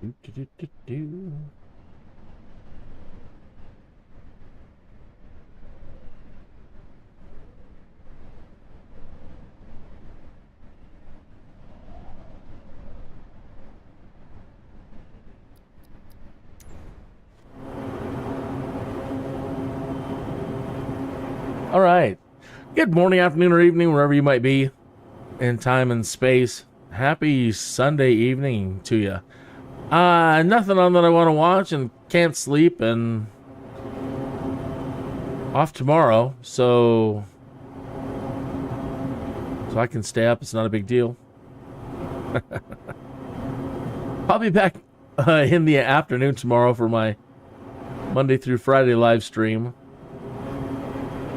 Do, do, do, do, do. All right. Good morning, afternoon, or evening, wherever you might be in time and space. Happy Sunday evening to you. Nothing on that I want to watch and can't sleep and off tomorrow, so I can stay up. It's not a big deal. I'll be back in the afternoon tomorrow for my Monday through Friday live stream.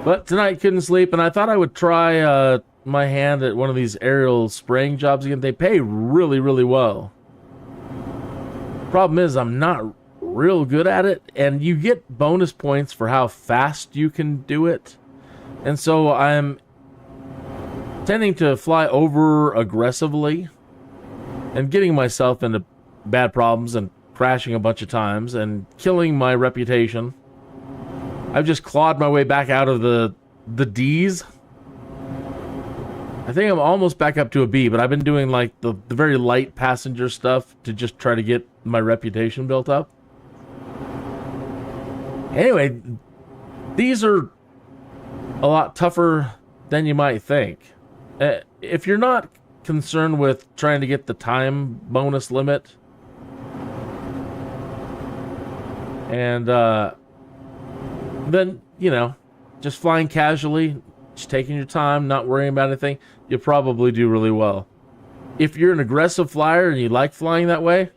But tonight couldn't sleep, and I thought I would try my hand at one of these aerial spraying jobs again. They pay really, really well. Problem is, I'm not real good at it, and you get bonus points for how fast you can do it. And so I'm tending to fly over aggressively and getting myself into bad problems and crashing a bunch of times and killing my reputation. I've just clawed my way back out of the D's. I think I'm almost back up to a B, but I've been doing like the very light passenger stuff to just try to get my reputation built up. Anyway, these are a lot tougher than you might think. If you're not concerned with trying to get the time bonus limit, and then, you know, just flying casually, just taking your time, not worrying about anything, you'll probably do really well. If you're an aggressive flyer and you like flying that way,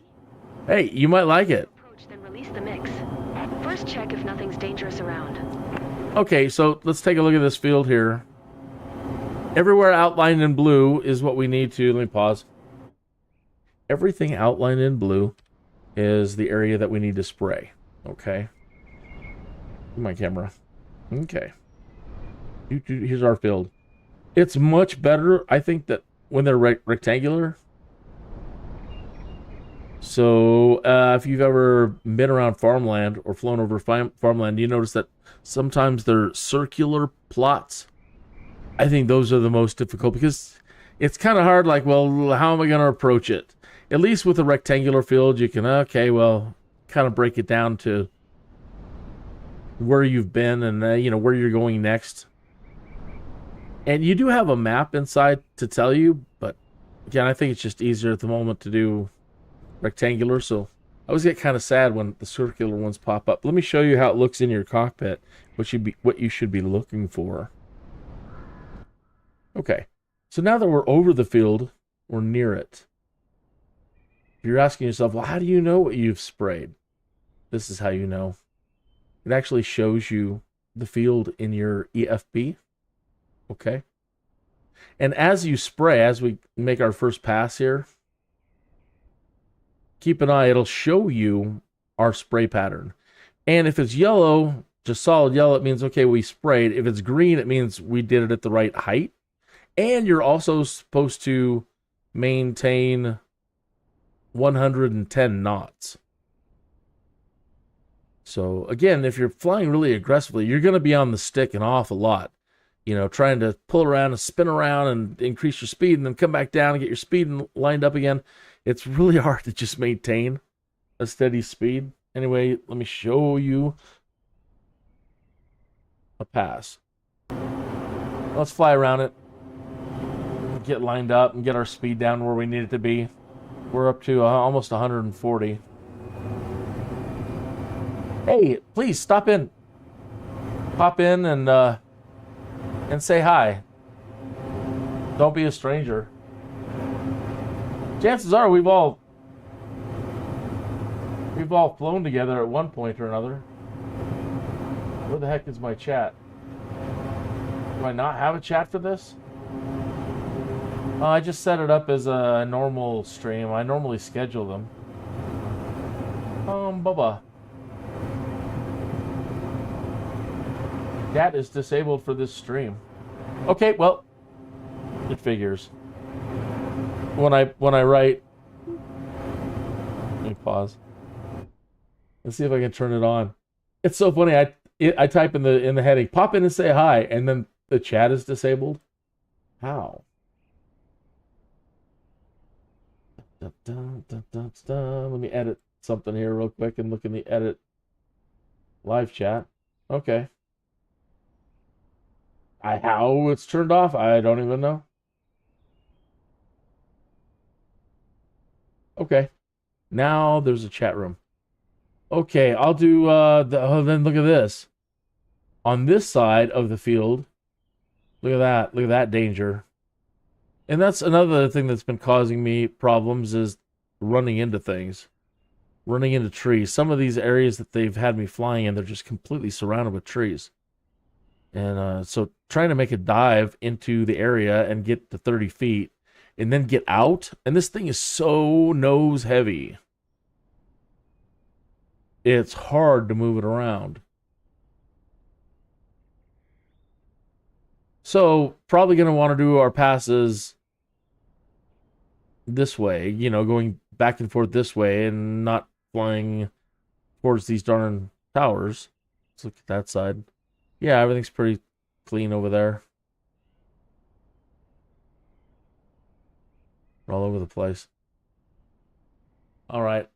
hey, you might like it. Then release the mix. First check if nothing's dangerous around. Okay, so let's take a look at this field here. Everywhere outlined in blue is what we need to, let me pause. Everything outlined in blue is the area that we need to spray. Okay. My camera. Okay. Here's our field. It's much better, I think, that when they're rectangular. So, if you've ever been around farmland or flown over farmland, you notice that sometimes they're circular plots. I think those are the most difficult because it's kind of hard, like, well, how am I going to approach it? At least with a rectangular field, you can, okay, well, kind of break it down to where you've been and, you know, where you're going next. And you do have a map inside to tell you, but again, I think it's just easier at the moment to do rectangular, so I always get kind of sad when the circular ones pop up. Let me show you how it looks in your cockpit, what you should be looking for. Okay, so now that we're over the field, we're near it. If you're asking yourself, well, how do you know what you've sprayed? This is how you know. It actually shows you the field in your EFB. Okay. And as you spray, as we make our first pass here, keep an eye, it'll show you our spray pattern. And if it's yellow, just solid yellow, it means, okay, we sprayed. If it's green, it means we did it at the right height. And you're also supposed to maintain 110 knots. So again, if you're flying really aggressively, you're going to be on the stick an awful lot. You know, trying to pull around and spin around and increase your speed and then come back down and get your speed lined up again. It's really hard to just maintain a steady speed. Anyway, let me show you a pass. Let's fly around it, get lined up and get our speed down where we need it to be. We're up to almost 140. Hey, please stop in. Pop in and say hi. Don't be a stranger. Chances are we've all flown together at one point or another. Where the heck is my chat? Do I not have a chat for this? I just set it up as a normal stream. I normally schedule them. Bubba. Chat is disabled for this stream. Okay, well, it figures. When I write, let me pause. Let's see if I can turn it on. It's so funny. I type in the heading, pop in and say hi, and then the chat is disabled. How? Let me edit something here real quick and look in the edit live chat. Okay. How it's turned off, I don't even know. Okay. Now there's a chat room. Okay, I'll do then look at this. On this side of the field, look at that. Look at that danger. And that's another thing that's been causing me problems is running into things. Running into trees. Some of these areas that they've had me flying in, they're just completely surrounded with trees. And so trying to make a dive into the area and get to 30 feet and then get out. And this thing is so nose heavy. It's hard to move it around. So probably going to want to do our passes this way, you know, going back and forth this way and not flying towards these darn towers. Let's look at that side. Yeah, everything's pretty clean over there. We're all over the place. All right.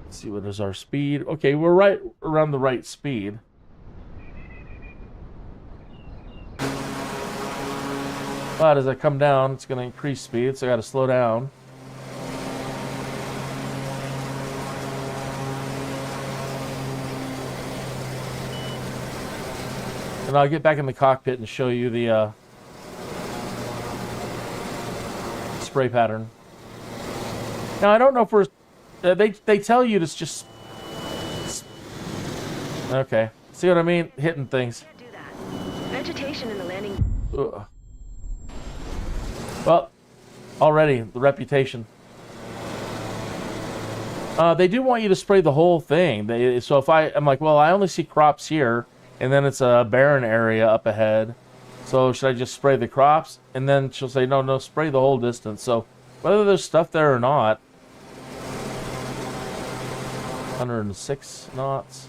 Let's see, what is our speed? Okay, we're right around the right speed. But as I come down, it's going to increase speed, so I got to slow down. And I'll get back in the cockpit and show you the spray pattern. Now, I don't know if we're... they tell you to just... Okay. See what I mean? Hitting things. Can't do that. Vegetation in the landing... Ugh. Well, already, the reputation. They do want you to spray the whole thing. So if I'm like, well, I only see crops here, and then it's a barren area up ahead. So should I just spray the crops? And then she'll say, no, spray the whole distance. So whether there's stuff there or not, 106 knots.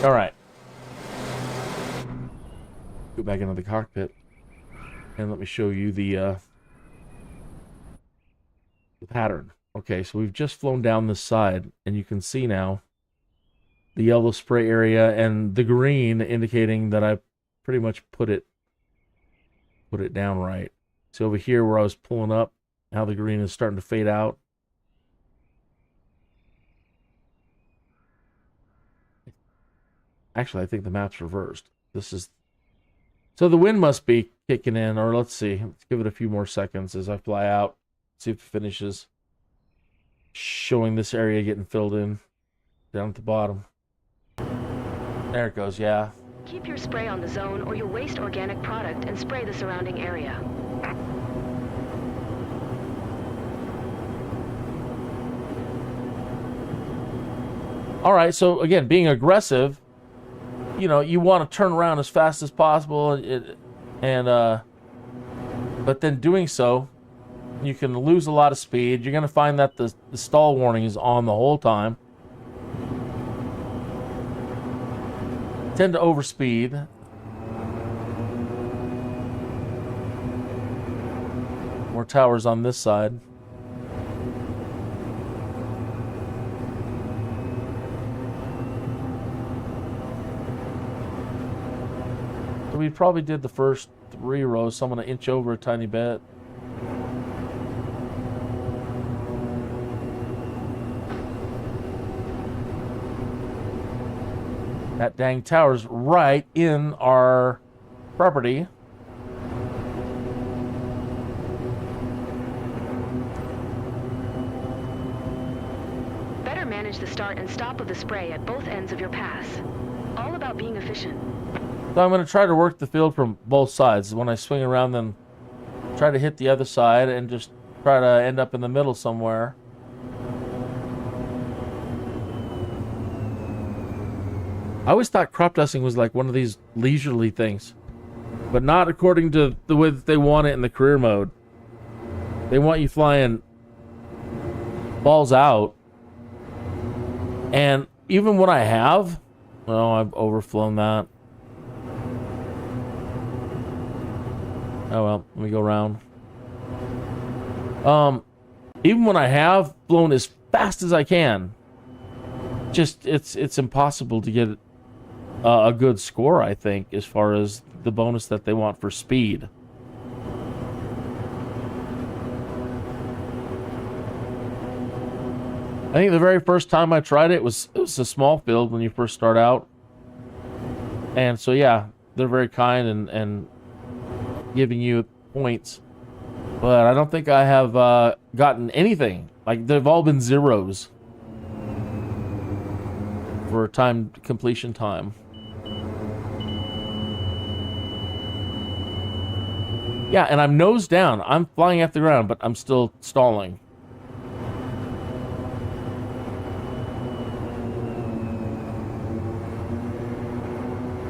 All right. Go back into the cockpit and let me show you the pattern. Okay, so we've just flown down this side, and you can see now the yellow spray area and the green indicating that I pretty much put it down right. So over here where I was pulling up, how the green is starting to fade out. Actually, I think the map's reversed. This is... So the wind must be kicking in, or let's see. Let's give it a few more seconds as I fly out. See if it finishes. Showing this area getting filled in down at the bottom. There it goes, yeah. Keep your spray on the zone or you'll waste organic product and spray the surrounding area. All right, so again, being aggressive, you know, you want to turn around as fast as possible, but then doing so, you can lose a lot of speed. You're going to find that the stall warning is on the whole time. Tend to overspeed. More towers on this side. So we probably did the first 3 rows, so I'm going to inch over a tiny bit. That dang tower's right in our property. Better manage the start and stop of the spray at both ends of your pass. All about being efficient. So I'm going to try to work the field from both sides. When I swing around, then try to hit the other side and just try to end up in the middle somewhere. I always thought crop dusting was like one of these leisurely things, but not according to the way that they want it in the career mode. They want you flying balls out. And even when I have, well, I've overflown that. Oh well, let me go around. Even when I have flown as fast as I can, just it's impossible to get a good score, I think, as far as the bonus that they want for speed. I think the very first time I tried it was a small field when you first start out. And so yeah, they're very kind and giving you points. But I don't think I have gotten anything. Like, they've all been zeros for completion time. Yeah, and I'm nose down. I'm flying at the ground, but I'm still stalling.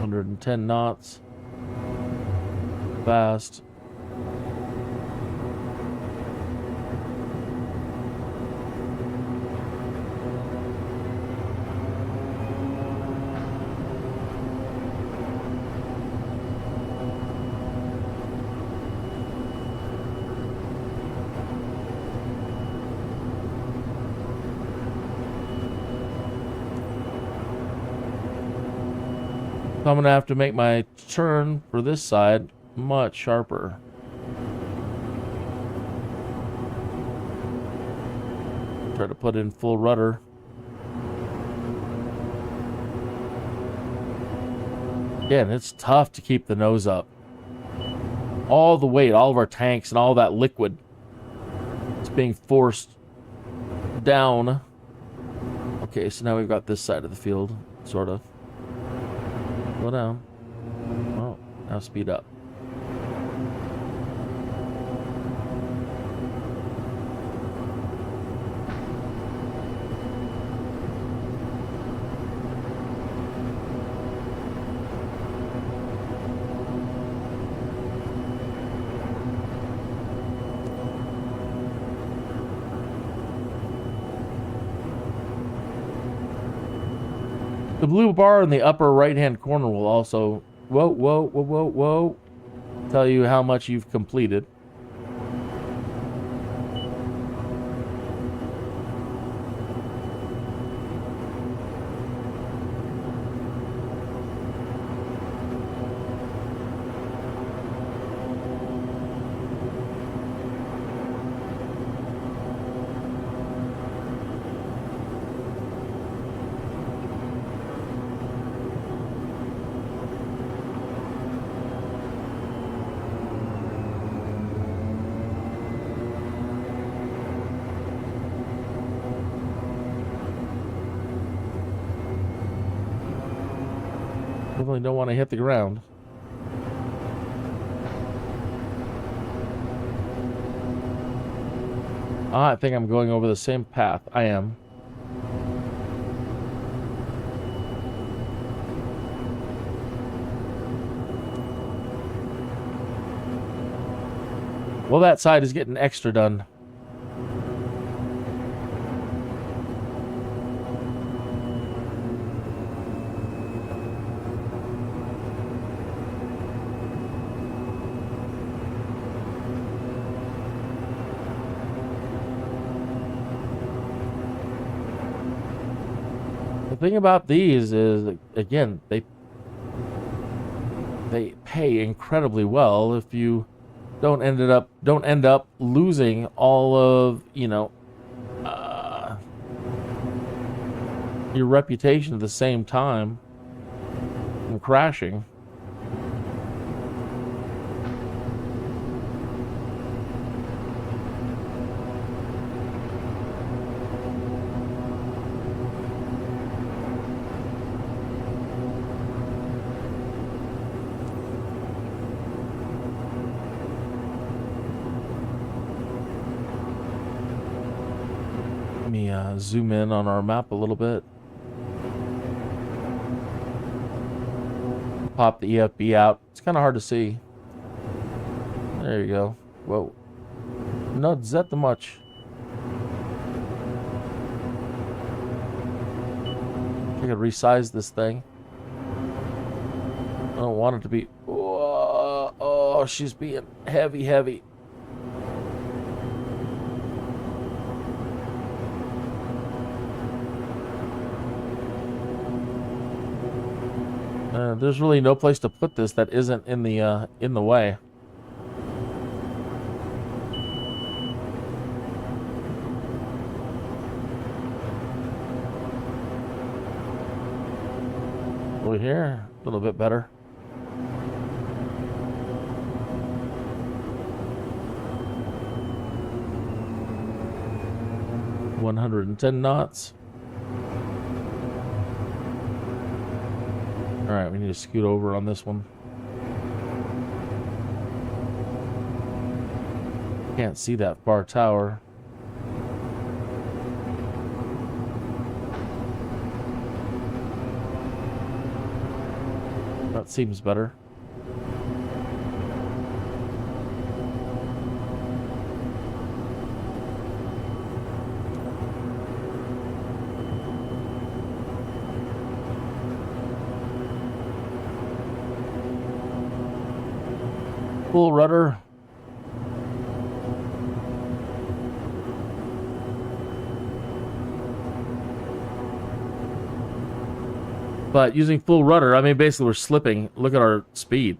.110 knots. Fast. So I'm going to have to make my turn for this side much sharper. Try to put in full rudder. Again, it's tough to keep the nose up. All the weight, all of our tanks and all that liquid, it's being forced down. Okay, so now we've got this side of the field, sort of. Slow down. Oh, now speed up. The blue bar in the upper right-hand corner will also, whoa, tell you how much you've completed. Definitely don't want to hit the ground. I think I'm going over the same path. I am. Well, that side is getting extra done. The thing about these is, again, they pay incredibly well if you don't end up losing all of, your reputation at the same time from crashing. me zoom in on our map a little bit. Pop the EFB out. It's kind of hard to see. There you go. Whoa. Not that much. I could resize this thing. I don't want it to be... Oh, she's being heavy. There's really no place to put this that isn't in the way. Over here, a little bit better. $110 knots. All right, we need to scoot over on this one. Can't see that far tower. That seems better. Full rudder. But using full rudder, I mean, basically we're slipping. Look at our speed.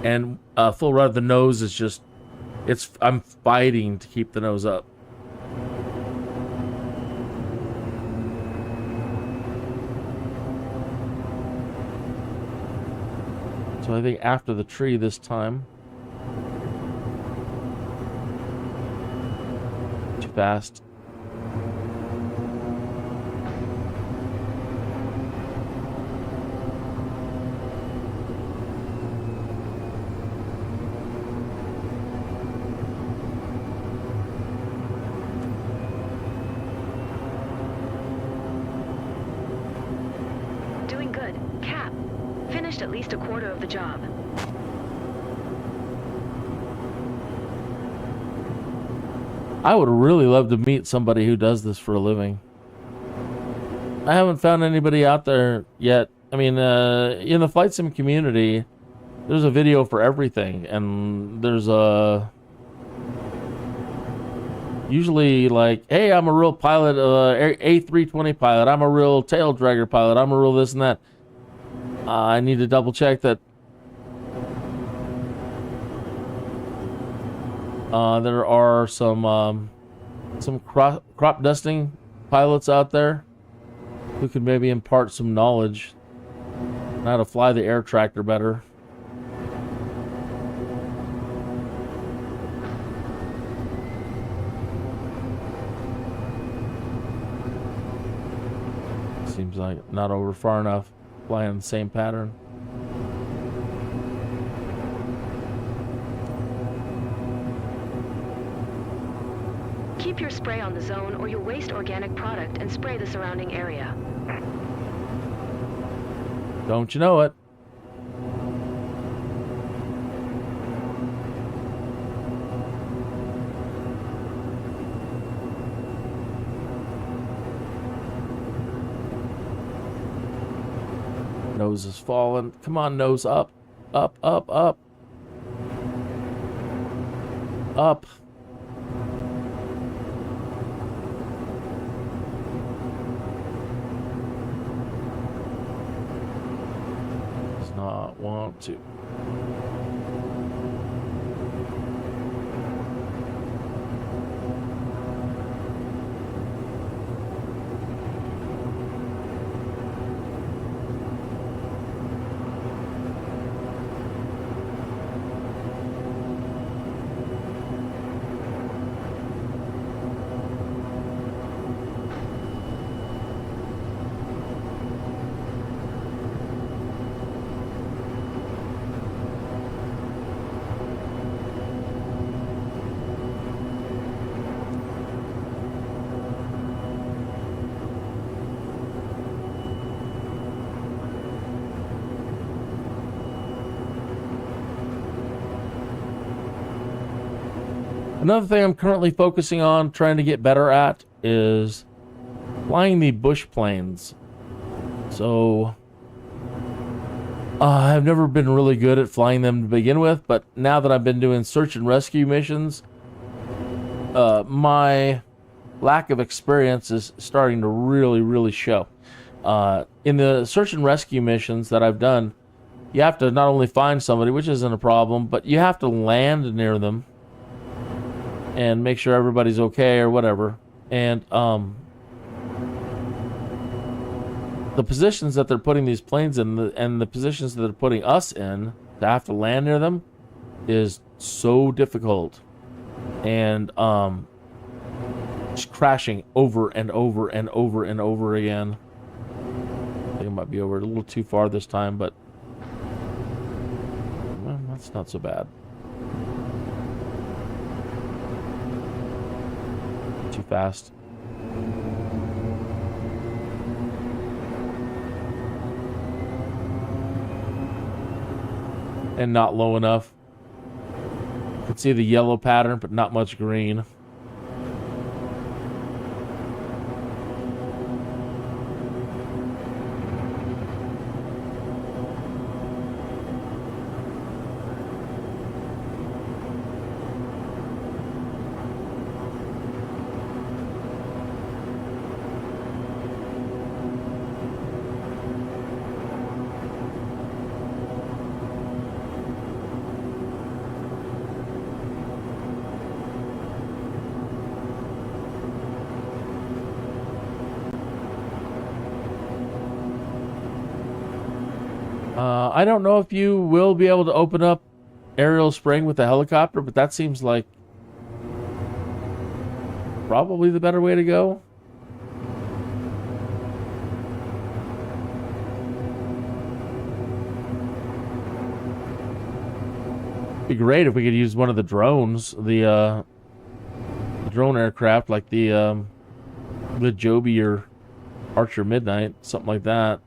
And full rudder, the nose is just, I'm fighting to keep the nose up. So I think after the tree this time. Too fast. Doing good. Cap. Finished at least a quarter of the job. I would really love to meet somebody who does this for a living. I haven't found anybody out there yet. I mean, in the flight sim community, there's a video for everything, and there's usually like, hey, I'm a real pilot, A320 pilot. I'm a real tail dragger pilot. I'm a real this and that. I need to double check that. There are some crop dusting pilots out there who could maybe impart some knowledge on how to fly the air tractor better. Seems like not over far enough, flying the same pattern. Keep your spray on the zone or you'll waste organic product and spray the surrounding area. Don't you know it? Nose is falling. Come on, nose up. Up, up, up. Up. Does not want to. Another thing I'm currently focusing on, trying to get better at, is flying the bush planes. So, I've never been really good at flying them to begin with, but now that I've been doing search and rescue missions, my lack of experience is starting to really show. In the search and rescue missions that I've done, you have to not only find somebody, which isn't a problem, but you have to land near them and make sure everybody's okay or whatever. And the positions that they're putting these planes in and the positions that they're putting us in to have to land near them is so difficult. And just crashing over and over and over and over again. I think it might be over a little too far this time, but well, that's not so bad. Too fast. And not low enough. You can see the yellow pattern, but not much green. I don't know if you will be able to open up aerial spraying with the helicopter, but that seems like probably the better way to go. It'd be great if we could use one of the drones, the drone aircraft, like the Joby or Archer Midnight, something like that.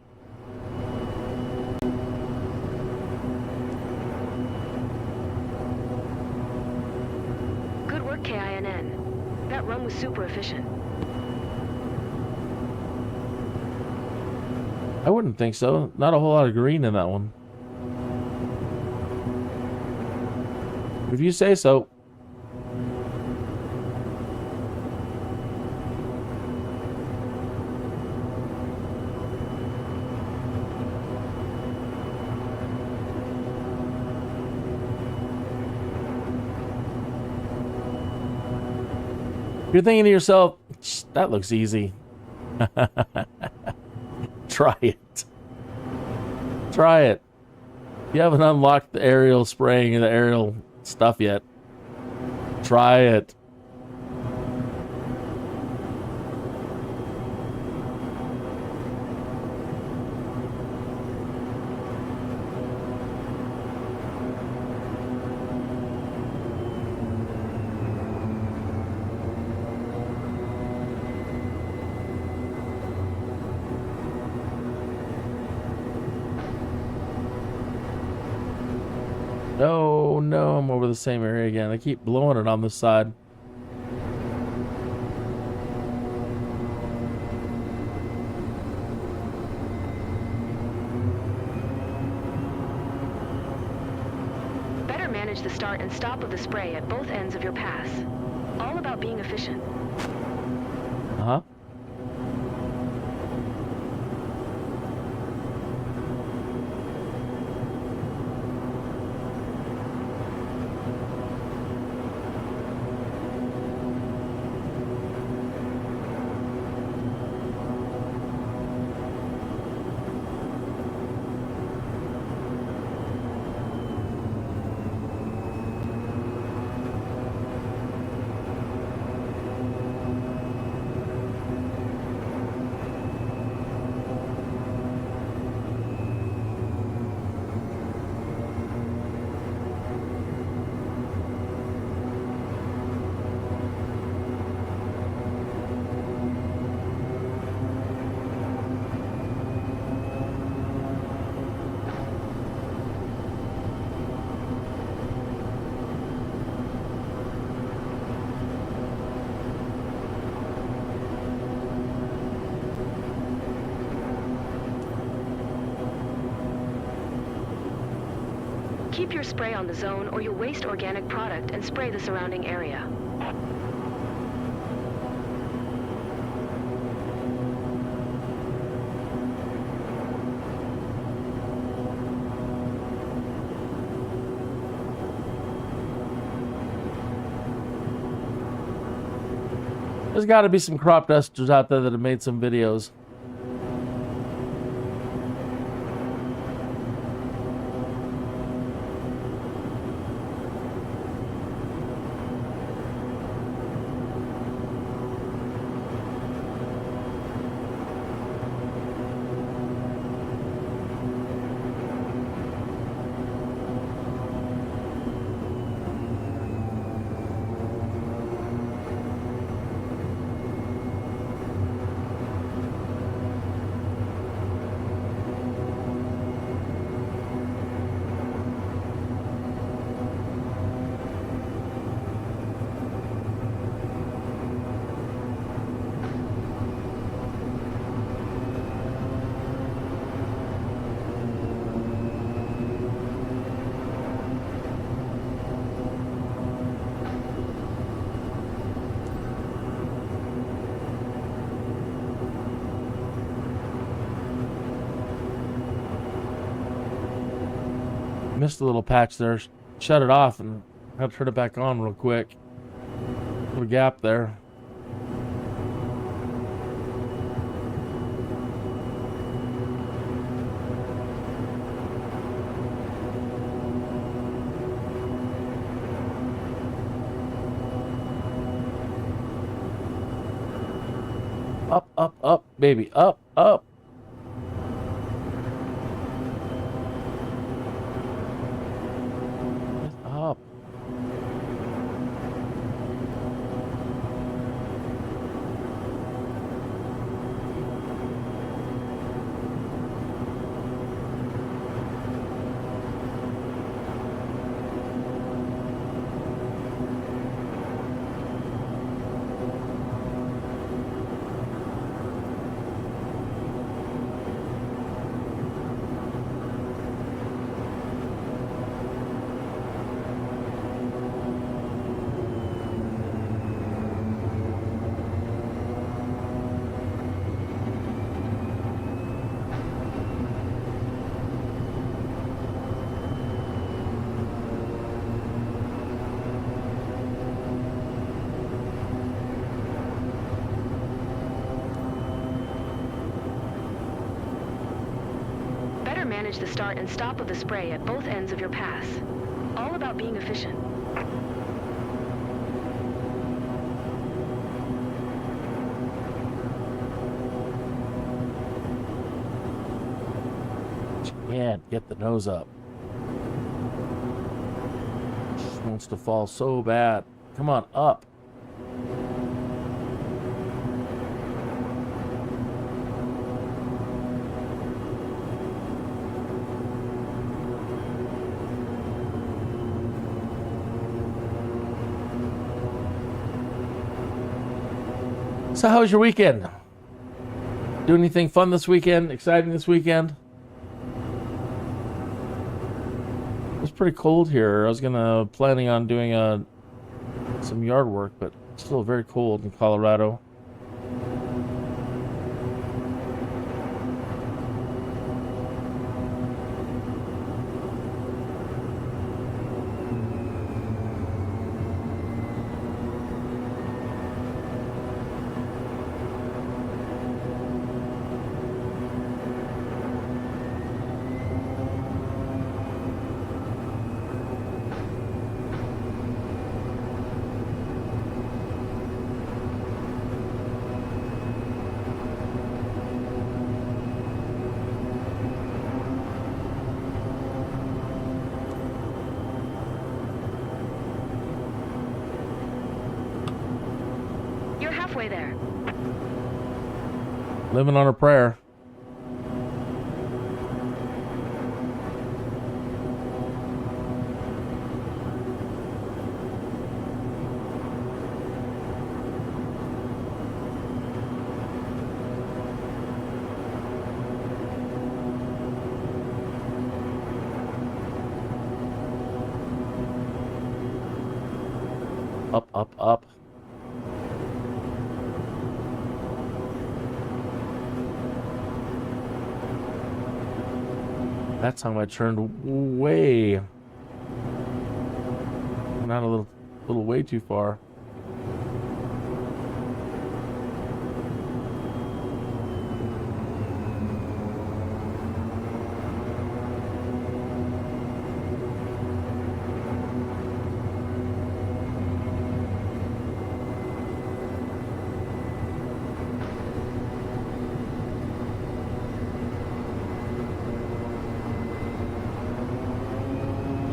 Was super efficient. I wouldn't think so. Not a whole lot of green in that one. If you say so. You're thinking to yourself, that looks easy. Try it. Try it. You haven't unlocked the aerial spraying and the aerial stuff yet. Try it. No, I'm over the same area again. I keep blowing it on this side. Better manage the start and stop of the spray at both ends of your pass. All about being efficient. Uh-huh. Keep your spray on the zone or you'll waste organic product and spray the surrounding area. There's got to be some crop dusters out there that have made some videos. Missed a little patch there. Shut it off and had to turn it back on real quick. Little gap there. Up, up, up, baby. Up, up. Up. Manage the start and stop of the spray at both ends of your pass. All about being efficient. Can't get the nose up. Just wants to fall so bad. Come on, up. So how was your weekend? Do anything fun this weekend? Exciting this weekend? It was pretty cold here. I was planning on doing some yard work, but it's still very cold in Colorado. Halfway there. Living on a prayer. Up, up. That time I turned way, not a little way too far.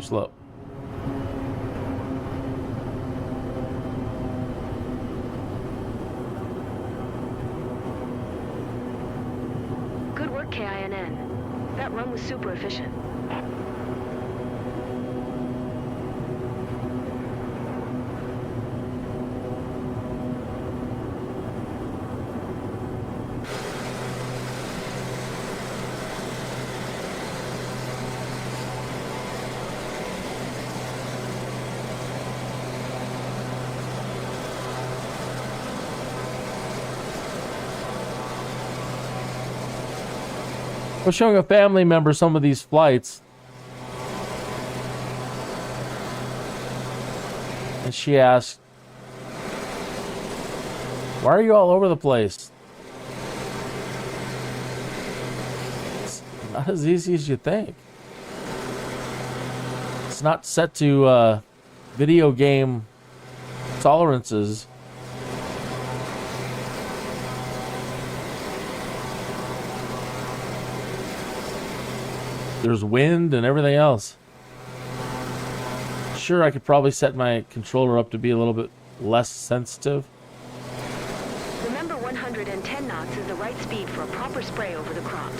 Slow. Good work, KINN. That run was super efficient. I was showing a family member some of these flights, and she asked, "Why are you all over the place?" It's not as easy as you think. It's not set to video game tolerances. There's wind and everything else. Sure, I could probably set my controller up to be a little bit less sensitive. Remember, 110 knots is the right speed for a proper spray over the crops.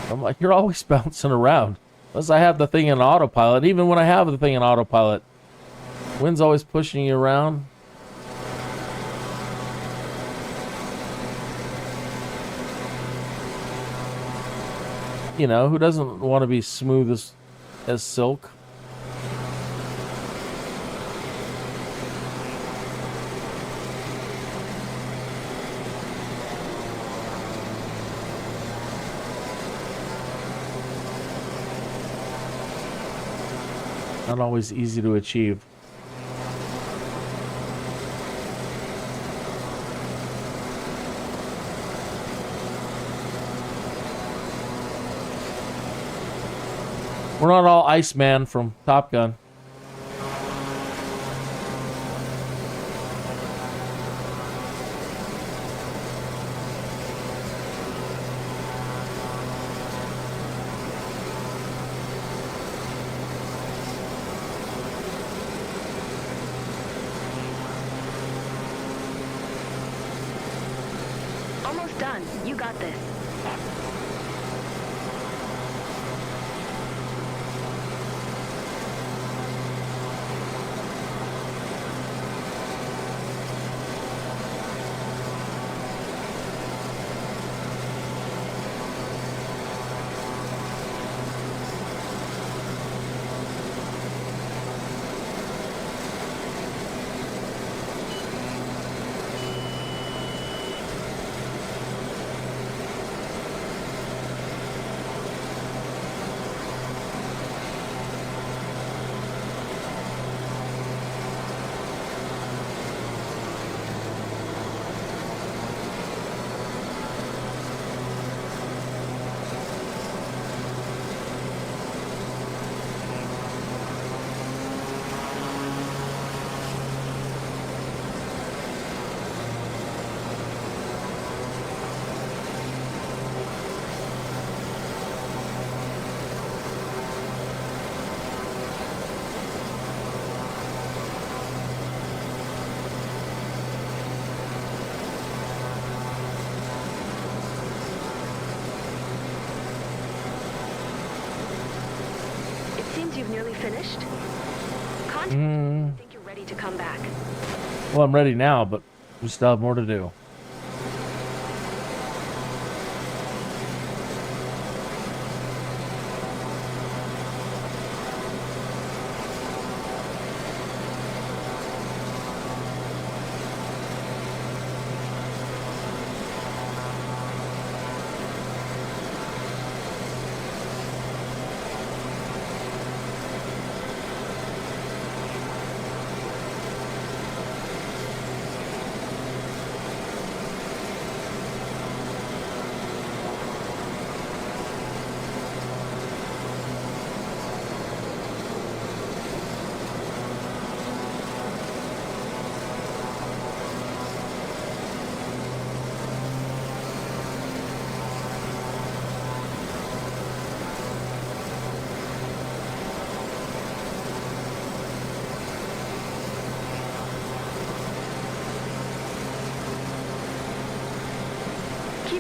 I'm like, you're always bouncing around. Unless I have the thing in autopilot. Even when I have the thing in autopilot, wind's always pushing you around. You know, who doesn't want to be smooth as silk? Not always easy to achieve. We're not all Iceman from Top Gun. Almost done. You got this. You've nearly finished? Contact me. I think you're ready to come back. Well, I'm ready now, but we still have more to do.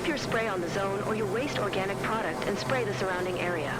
Keep your spray on the zone or you'll waste organic product and spray the surrounding area.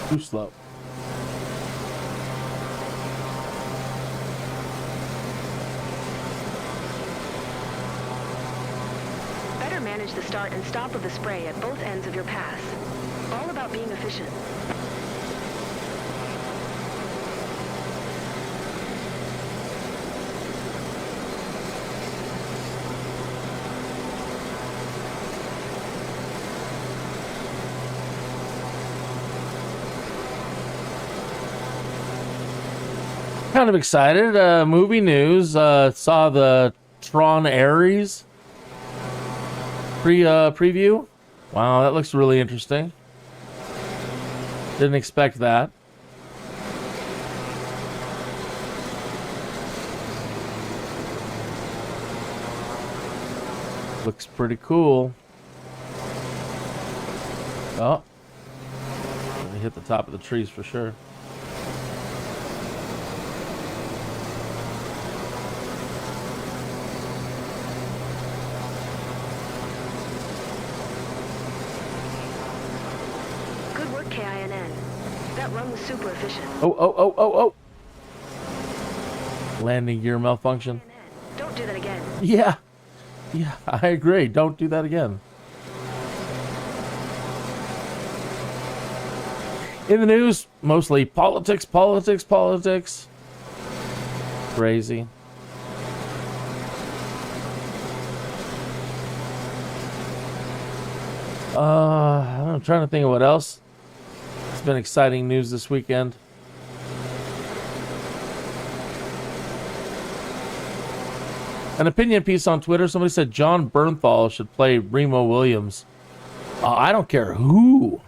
Too slow. Better manage the start and stop of the spray at both ends of your pass. All about being efficient. Kind of excited. Movie news. Saw the Tron Ares preview. Wow, that looks really interesting. Didn't expect that. Looks pretty cool. Oh, let me hit the top of the trees for sure. Super efficient. Oh. Landing gear malfunction. Don't do that again. Yeah, I agree. Don't do that again. In the news, mostly politics. Crazy. I'm trying to think of what else. Been exciting news this weekend. An opinion piece on Twitter. Somebody said John Bernthal should play Remo Williams. I don't care who.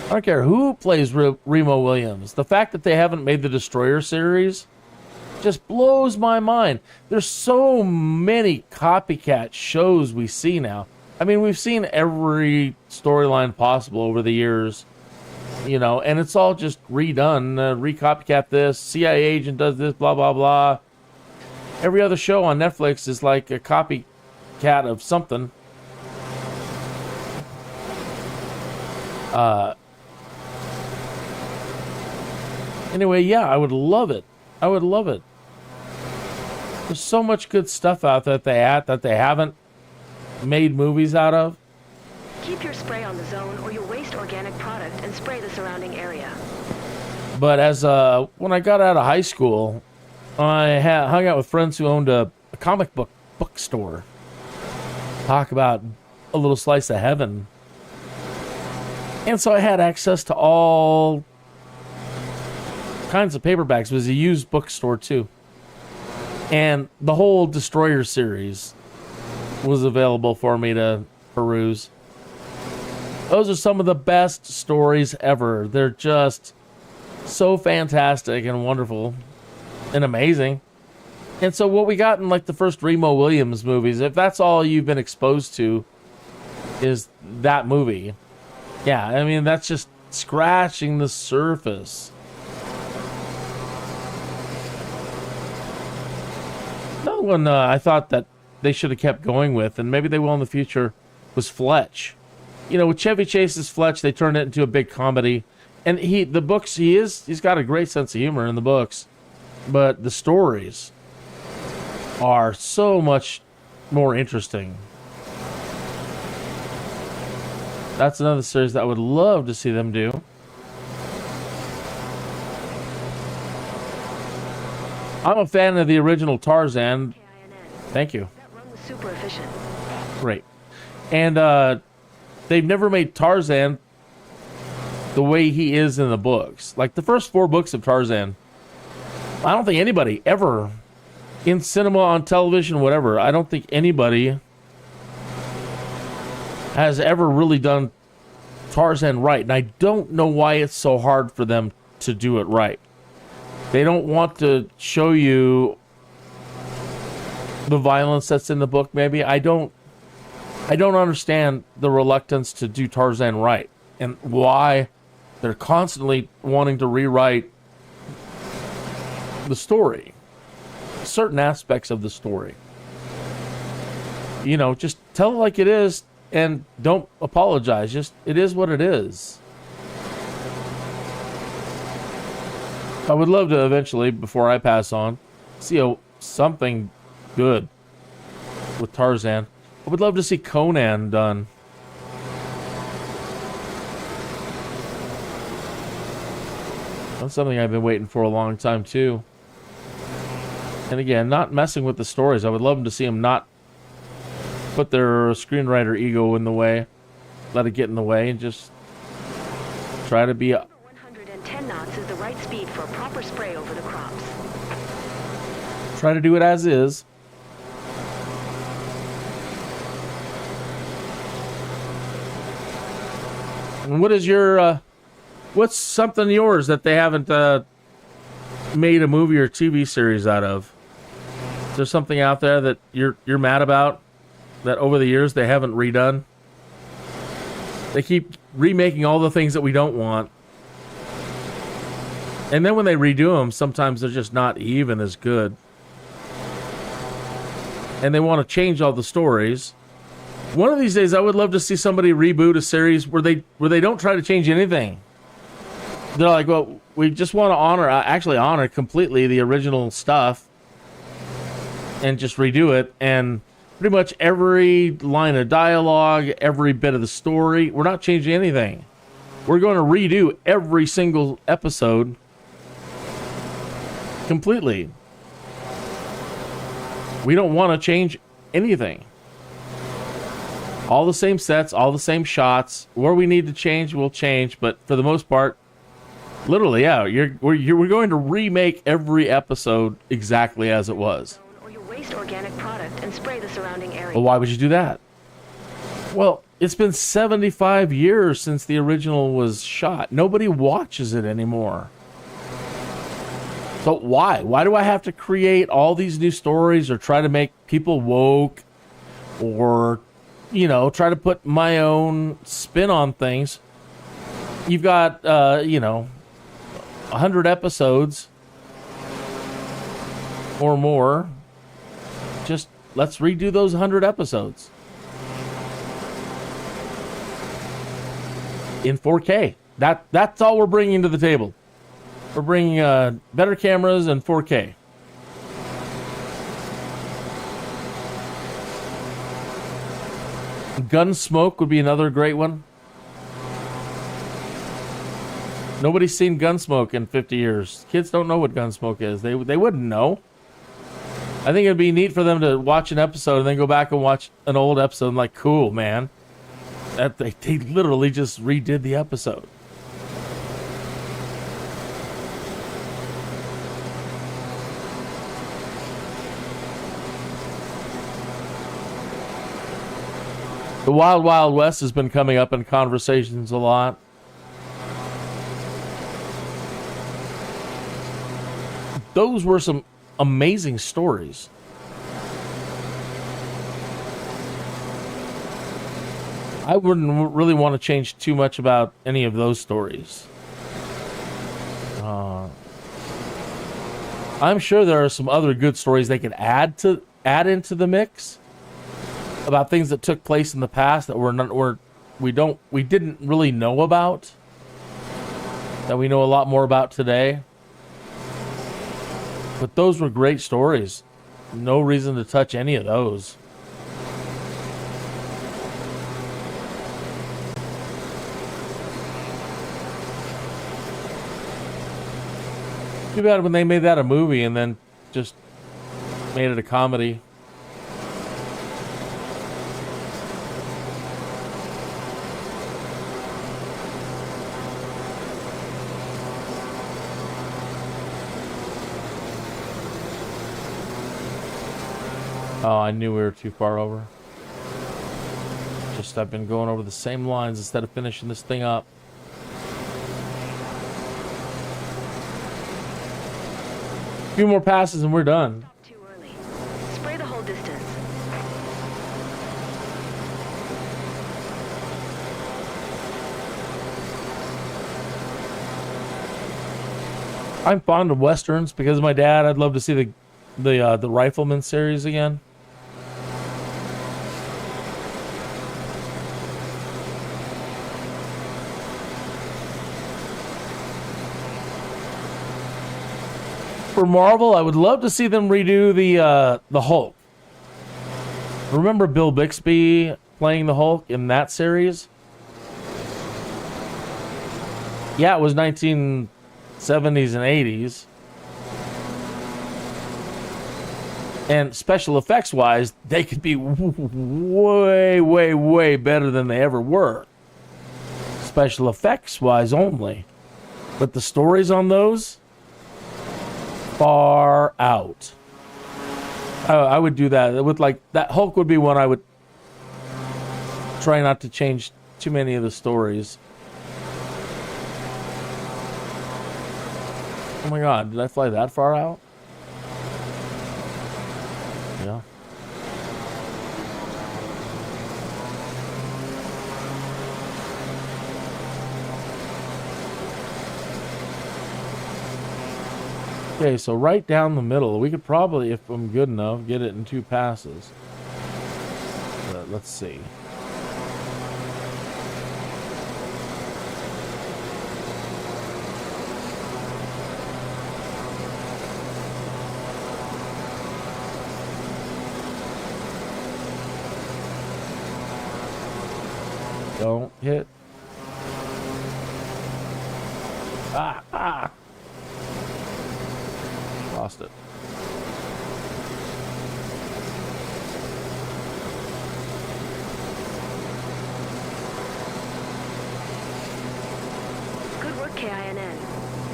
I don't care who plays Remo Williams. The fact that they haven't made the Destroyer series just blows my mind. There's so many copycat shows we see now. I mean, we've seen every storyline possible over the years. You know, and it's all just redone, recopycat this, CIA agent does this, blah, blah, blah. Every other show on Netflix is like a copycat of something. Anyway, yeah, I would love it. I would love it. There's so much good stuff out there that they haven't made movies out of. Keep your spray on the zone or you'll waste organic product and spray the surrounding area. But as when I got out of high school, I hung out with friends who owned a comic bookstore. Talk about a little slice of heaven. And so I had access to all kinds of paperbacks. It was a used bookstore too. And the whole Destroyer series was available for me to peruse. Those are some of the best stories ever. They're just so fantastic and wonderful and amazing. And so what we got in like the first Remo Williams movies, if that's all you've been exposed to is that movie, yeah, I mean, that's just scratching the surface. Another one I thought that they should have kept going with, and maybe they will in the future, was Fletch. You know, with Chevy Chase's Fletch, they turned it into a big comedy. And he's got a great sense of humor in the books. but the stories are so much more interesting. That's another series that I would love to see them do. I'm a fan of the original Tarzan. Thank you. That run was super efficient. Great. And they've never made Tarzan the way he is in the books. Like the first 4 books of Tarzan, I don't think anybody ever, in cinema, on television, whatever, I don't think anybody has ever really done Tarzan right. And I don't know why it's so hard for them to do it right. They don't want to show you the violence that's in the book, maybe. I don't understand the reluctance to do Tarzan right and why they're constantly wanting to rewrite the story, certain aspects of the story. You know, just tell it like it is and don't apologize. Just, it is what it is. I would love to eventually, before I pass on, see something good with Tarzan. I would love to see Conan done. That's something I've been waiting for a long time too. And again, not messing with the stories. I would love to see them not put their screenwriter ego in the way, let it get in the way, and just try to be 110 knots is the right speed for a proper spray over the crops. Try to do it as is. And what is your, what's something yours that they haven't made a movie or TV series out of? Is there something out there that you're mad about that over the years they haven't redone? They keep remaking all the things that we don't want. And then when they redo them, sometimes they're just not even as good. And they want to change all the stories. One of these days, I would love to see somebody reboot a series where they don't try to change anything. They're like, well, we just want to honor completely the original stuff and just redo it. And pretty much every line of dialogue, every bit of the story, we're not changing anything. We're going to redo every single episode completely. We don't want to change anything. All the same sets, all the same shots. Where we need to change, we'll change. But for the most part, literally, yeah, we're going to remake every episode exactly as it was. Or you waste organic product and spray the surrounding area. Well, why would you do that? Well, it's been 75 years since the original was shot. Nobody watches it anymore. So why? Why do I have to create all these new stories or try to make people woke or, you know, try to put my own spin on things? You've got, 100 episodes or more. Just let's redo those 100 episodes in 4K. That's all we're bringing to the table. We're bringing better cameras and 4K. Gunsmoke would be another great one. Nobody's seen Gunsmoke in 50 years. Kids don't know what Gunsmoke is. They wouldn't know. I think it'd be neat for them to watch an episode and then go back and watch an old episode and like, cool, man. That they literally just redid the episode. The Wild Wild West has been coming up in conversations a lot. Those were some amazing stories. I wouldn't really want to change too much about any of those stories. I'm sure there are some other good stories they could add into the mix about things that took place in the past that we didn't really know about, that we know a lot more about today. But those were great stories. No reason to touch any of those. Too bad when they made that a movie and then just made it a comedy. Oh, I knew we were too far over. Just I've been going over the same lines instead of finishing this thing up. A few more passes and we're done. Too early. Spray the whole distance. I'm fond of westerns because of my dad. I'd love to see the Rifleman series again. For Marvel, I would love to see them redo the Hulk. Remember Bill Bixby playing the Hulk in that series? Yeah, it was 1970s and 80s. And special effects wise, they could be way, way, way better than they ever were. Special effects wise only. But the stories on those, far out. I would do that. With like that Hulk would be one I would try not to change too many of the stories. Oh my god, did I fly that far out? Yeah. Okay, so right down the middle. We could probably, if I'm good enough, get it in 2 passes. Let's see. Don't hit. Ah! Lost it. Good work, KINN.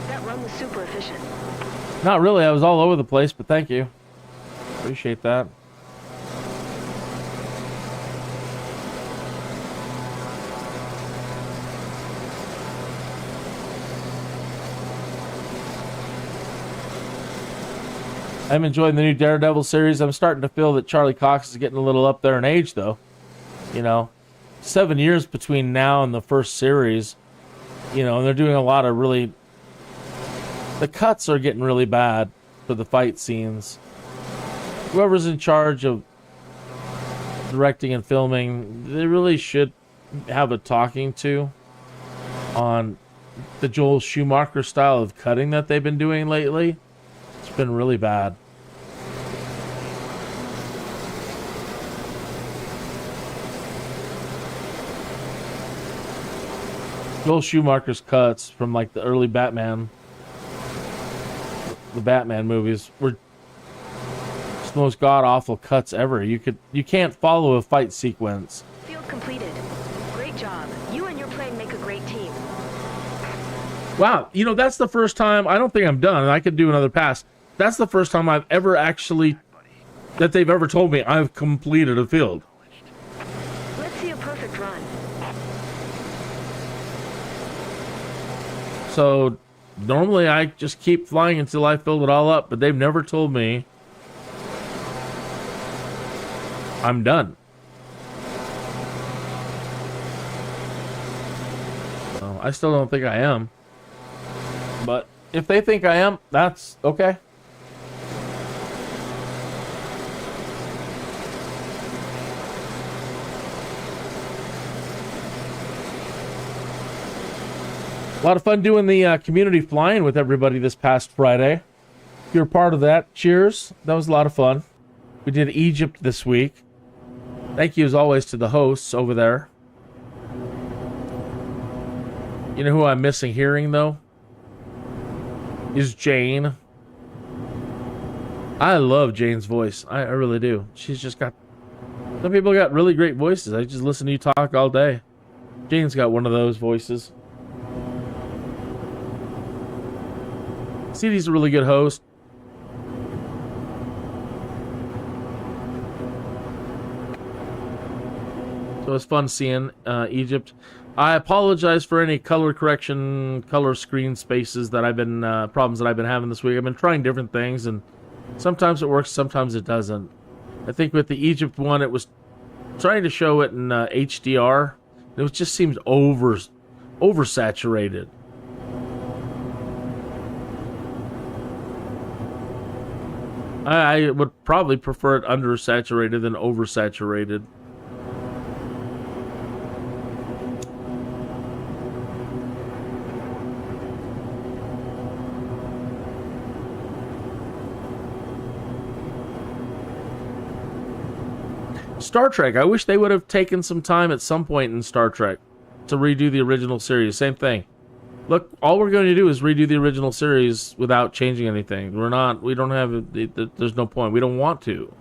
That run was super efficient. Not really. I was all over the place, but thank you. Appreciate that. I'm enjoying the new Daredevil series. I'm starting to feel that Charlie Cox is getting a little up there in age, though. You know, 7 years between now and the first series. You know, and they're doing a lot of really... The cuts are getting really bad for the fight scenes. Whoever's in charge of directing and filming, they really should have a talking to on the Joel Schumacher style of cutting that they've been doing lately. It's been really bad. Joel Schumacher's cuts from like the early Batman, the Batman movies were just the most god-awful cuts ever. You can't follow a fight sequence. Field completed. Great job. You and your plane make a great team. Wow, you know, that's the first time, I don't think I'm done, I could do another pass. That's the first time I've ever actually, that they've ever told me I've completed a field. Let's see a perfect run. So, normally I just keep flying until I fill it all up, but they've never told me I'm done. So, I still don't think I am. But if they think I am, that's okay. A lot of fun doing the community flying with everybody this past Friday. you're part of that, cheers. That was a lot of fun. We did Egypt this week. Thank you, as always, to the hosts over there. You know who I'm missing hearing, though? Is Jane. I love Jane's voice. I really do. She's just got... Some people got really great voices. I just listen to you talk all day. Jane's got one of those voices. CD's a really good host. So it's fun seeing Egypt. I apologize for any color correction, color screen spaces that I've been problems that I've been having this week. I've been trying different things, and sometimes it works, sometimes it doesn't. I think with the Egypt one, it was trying to show it in HDR. It just seems oversaturated. I would probably prefer it undersaturated than oversaturated. Star Trek, I wish they would have taken some time at some point in Star Trek to redo the original series. Same thing. Look, all we're going to do is redo the original series without changing anything. We don't have, there's no point. We don't want to.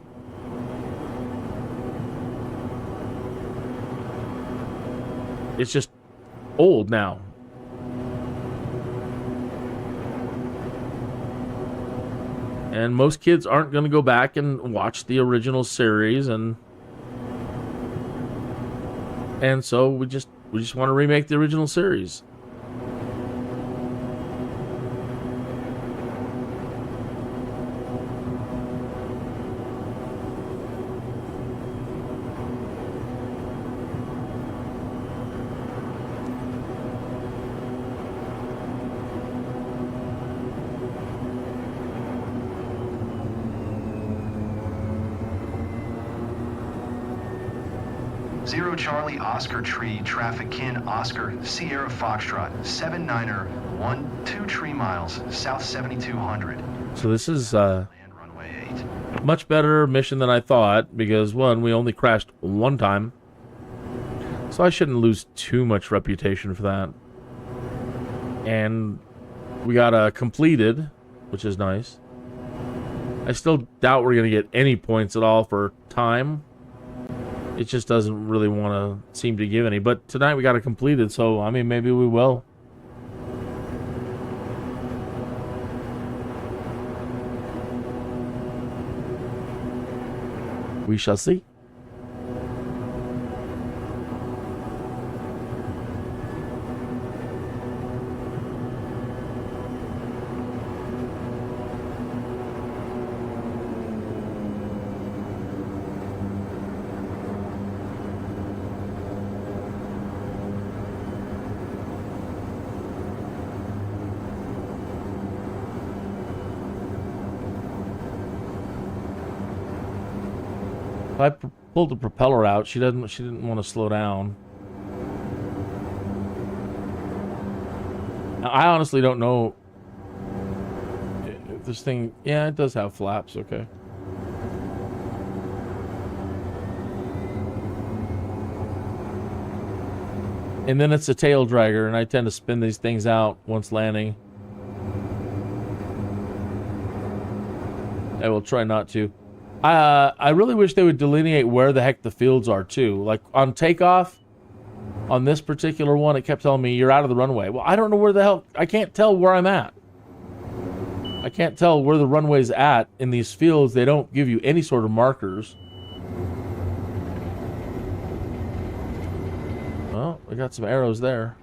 It's just old now. And most kids aren't going to go back and watch the original series, and so we just want to remake the original series. Zero Charlie Oscar Tree Traffic Kin Oscar Sierra Foxtrot 79er 12 tree miles south 7200. So this is runway 8. Much better mission than I thought, because one, we only crashed one time, so I shouldn't lose too much reputation for that. And we got completed, which is nice. I still doubt we're gonna get any points at all for time. It just doesn't really want to seem to give any. But tonight we got it completed, so, I mean, maybe we will. We shall see. If I pulled the propeller out, she didn't want to slow down. Now, I honestly don't know if this thing... Yeah, it does have flaps, okay. And then it's a tail dragger, and I tend to spin these things out once landing. I will try not to. I really wish they would delineate where the heck the fields are, too. Like, on takeoff, on this particular one, it kept telling me, you're out of the runway. Well, I don't know where the hell... I can't tell where I'm at. I can't tell where the runway's at in these fields. They don't give you any sort of markers. Well, we got some arrows there.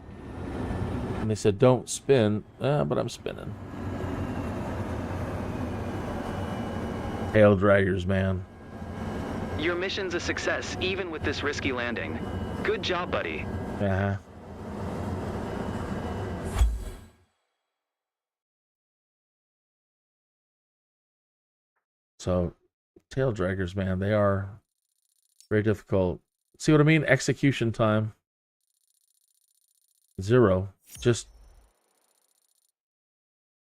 And they said, don't spin. But I'm spinning. Tail draggers, man. Your mission's a success, even with this risky landing. Good job, buddy. Uh-huh. So, tail draggers, man, they are very difficult. See what I mean? Execution time. 0. Just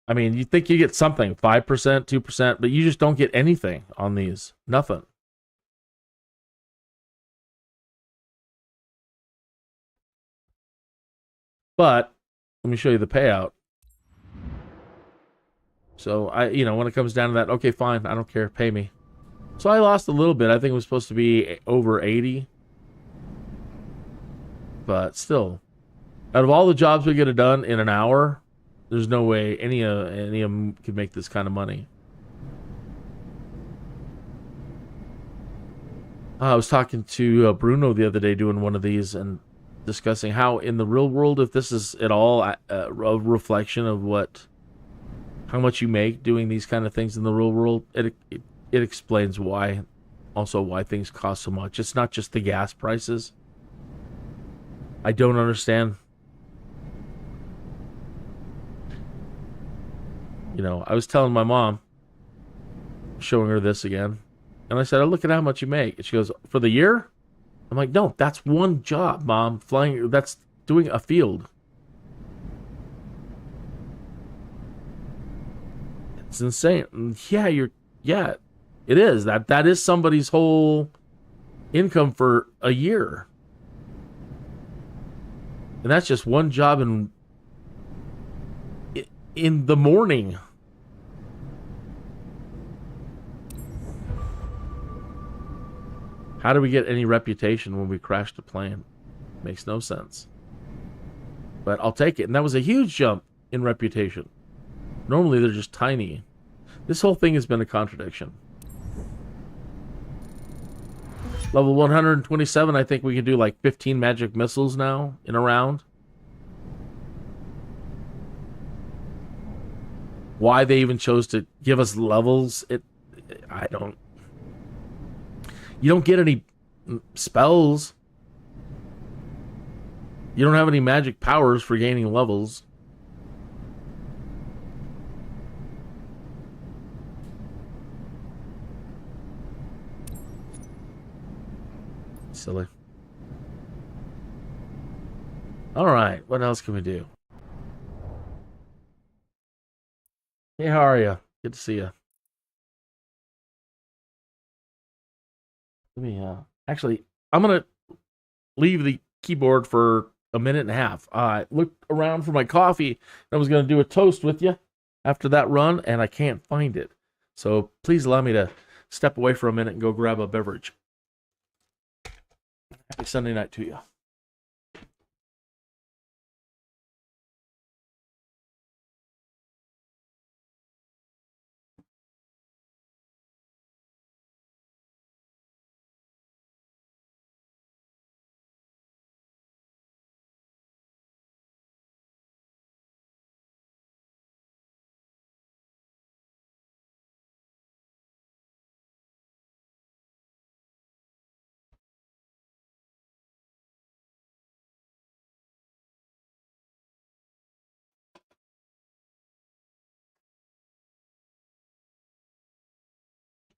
I mean, you think you get something, 5%, 2%, but you just don't get anything on these. Nothing. But let me show you the payout. So when it comes down to that, okay, fine, I don't care, pay me. So I lost a little bit. I think it was supposed to be over 80. But still, out of all the jobs we get it done in an hour, there's no way any of them could make this kind of money. I was talking to Bruno the other day doing one of these and discussing how in the real world, if this is at all a reflection of how much you make doing these kind of things in the real world, it explains why things cost so much. It's not just the gas prices. I don't understand. I was telling my mom, showing her this again, and I said, "Oh, look at how much you make." And she goes, "For the year?" I'm like, "No, that's one job, Mom. Flying, that's doing a field." It's insane. Yeah, it is. That is somebody's whole income for a year. And that's just one job in the morning. How do we get any reputation when we crashed a plane? Makes no sense. But I'll take it. And that was a huge jump in reputation. Normally they're just tiny. This whole thing has been a contradiction. Level 127, I think we can do like 15 magic missiles now in a round. Why they even chose to give us levels, I don't. You don't get any spells. You don't have any magic powers for gaining levels. Silly. All right, what else can we do? Hey, how are you? Good to see you. Let me, actually, I'm going to leave the keyboard for a minute and a half. I looked around for my coffee. I was going to do a toast with you after that run, and I can't find it. So please allow me to step away for a minute and go grab a beverage. Happy Sunday night to you.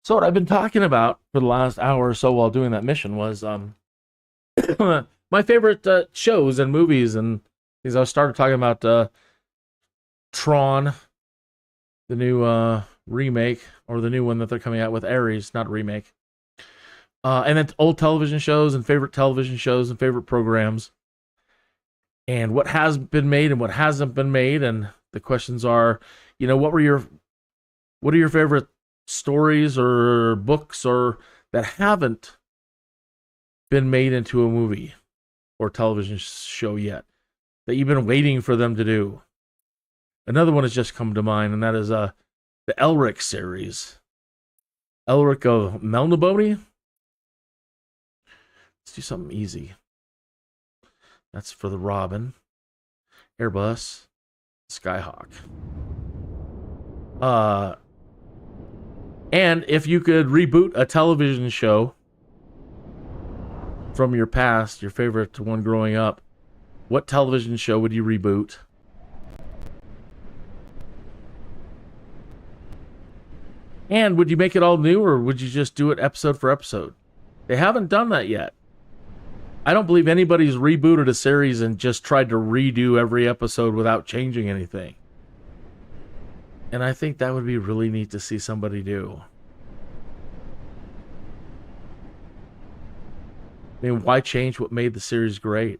So what I've been talking about for the last hour or so while doing that mission was my favorite shows and movies and things. I started talking about Tron, the new remake, or the new one that they're coming out with, Ares, not a remake. And then old television shows and favorite television shows and favorite programs. And what has been made and what hasn't been made. And the questions are, what are your favorite stories or books or that haven't been made into a movie or television show yet that you've been waiting for them to do? Another one has just come to mind, and that is the Elric series. Elric of Melniboné. Let's do something easy. That's for the Robin, Airbus, Skyhawk. And if you could reboot a television show from your past, your favorite one growing up, what television show would you reboot? And would you make it all new, or would you just do it episode for episode? They haven't done that yet. I don't believe anybody's rebooted a series and just tried to redo every episode without changing anything. And I think that would be really neat to see somebody do. I mean, why change what made the series great?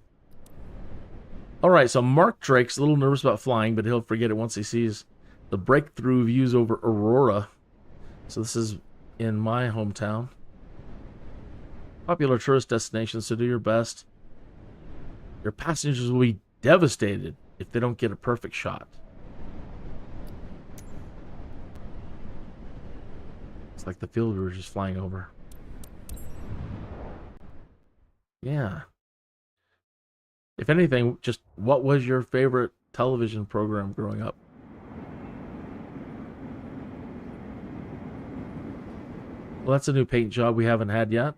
All right, so Mark Drake's a little nervous about flying, but he'll forget it once he sees the breakthrough views over Aurora. So this is in my hometown. Popular tourist destination, so do your best. Your passengers will be devastated if they don't get a perfect shot. It's like the field we were just flying over. Yeah. If anything, just what was your favorite television program growing up? Well, that's a new paint job we haven't had yet.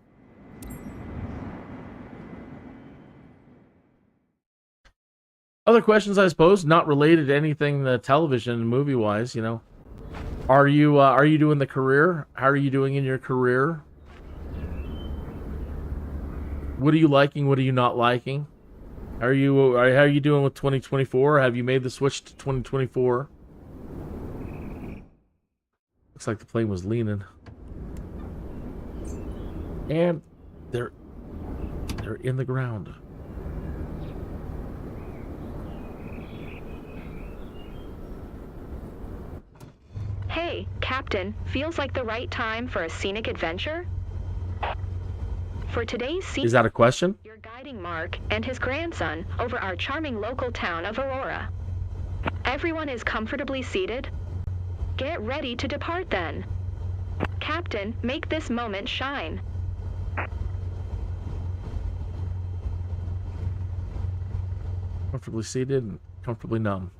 Other questions, I suppose, not related to anything television and movie-wise, you know. Are you doing the career? How are you doing in your career? What are you liking? What are you not liking? How are you doing with 2024? Have you made the switch to 2024? Looks like the plane was leaning. And they're in the ground. Hey, Captain, feels like the right time for a scenic adventure? For today's scene, Is that a question? you're guiding Mark and his grandson over our charming local town of Aurora. Everyone is comfortably seated. Get ready to depart then. Captain, make this moment shine. Comfortably seated and comfortably numb.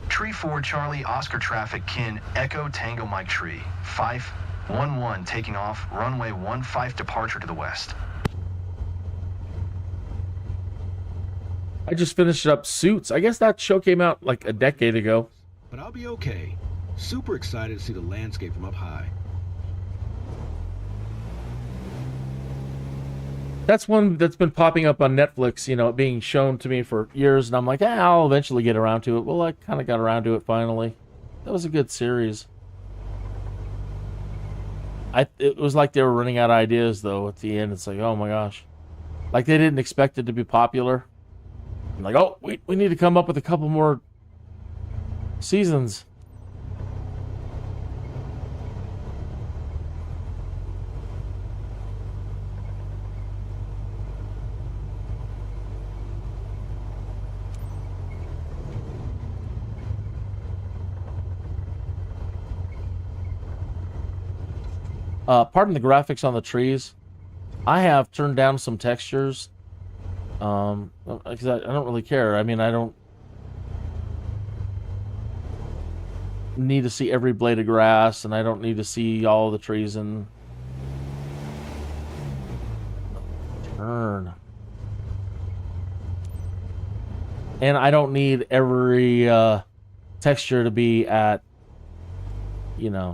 Tree 4 Charlie Oscar traffic Kin Echo Tango Mike Tree 511 taking off runway 15 departure to the west. I just finished up Suits. I guess that show came out like a decade ago. But I'll be okay. Super excited to see the landscape from up high. That's one that's been popping up on Netflix, you know, being shown to me for years, and I'm like, I'll eventually get around to it. Well, I kind of got around to it finally. That was a good series. It was like they were running out of ideas, though, at the end. It's like, oh my gosh. Like they didn't expect it to be popular. I'm like, oh, we need to come up with a couple more seasons. Pardon the graphics on the trees. I have turned down some textures. Because I don't really care. I mean, I don't need to see every blade of grass, and I don't need to see all the trees and turn. And I don't need every texture to be at,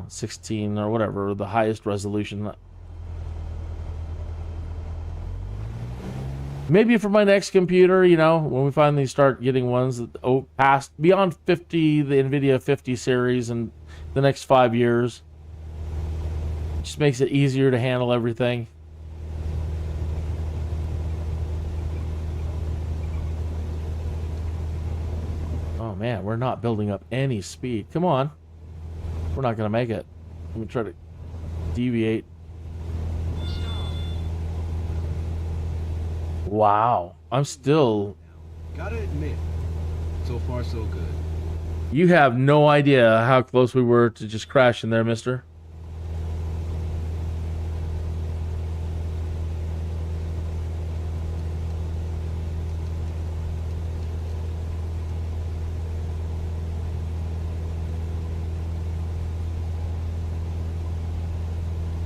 16 or whatever, the highest resolution. Maybe for my next computer, when we finally start getting ones that past beyond 50, the NVIDIA 50 series in the next 5 years, it just makes it easier to handle everything. Oh man, we're not building up any speed. Come on. We're not going to make it. Let me try to deviate. Wow. I'm still... Gotta admit, so far so good. You have no idea how close we were to just crashing there, mister.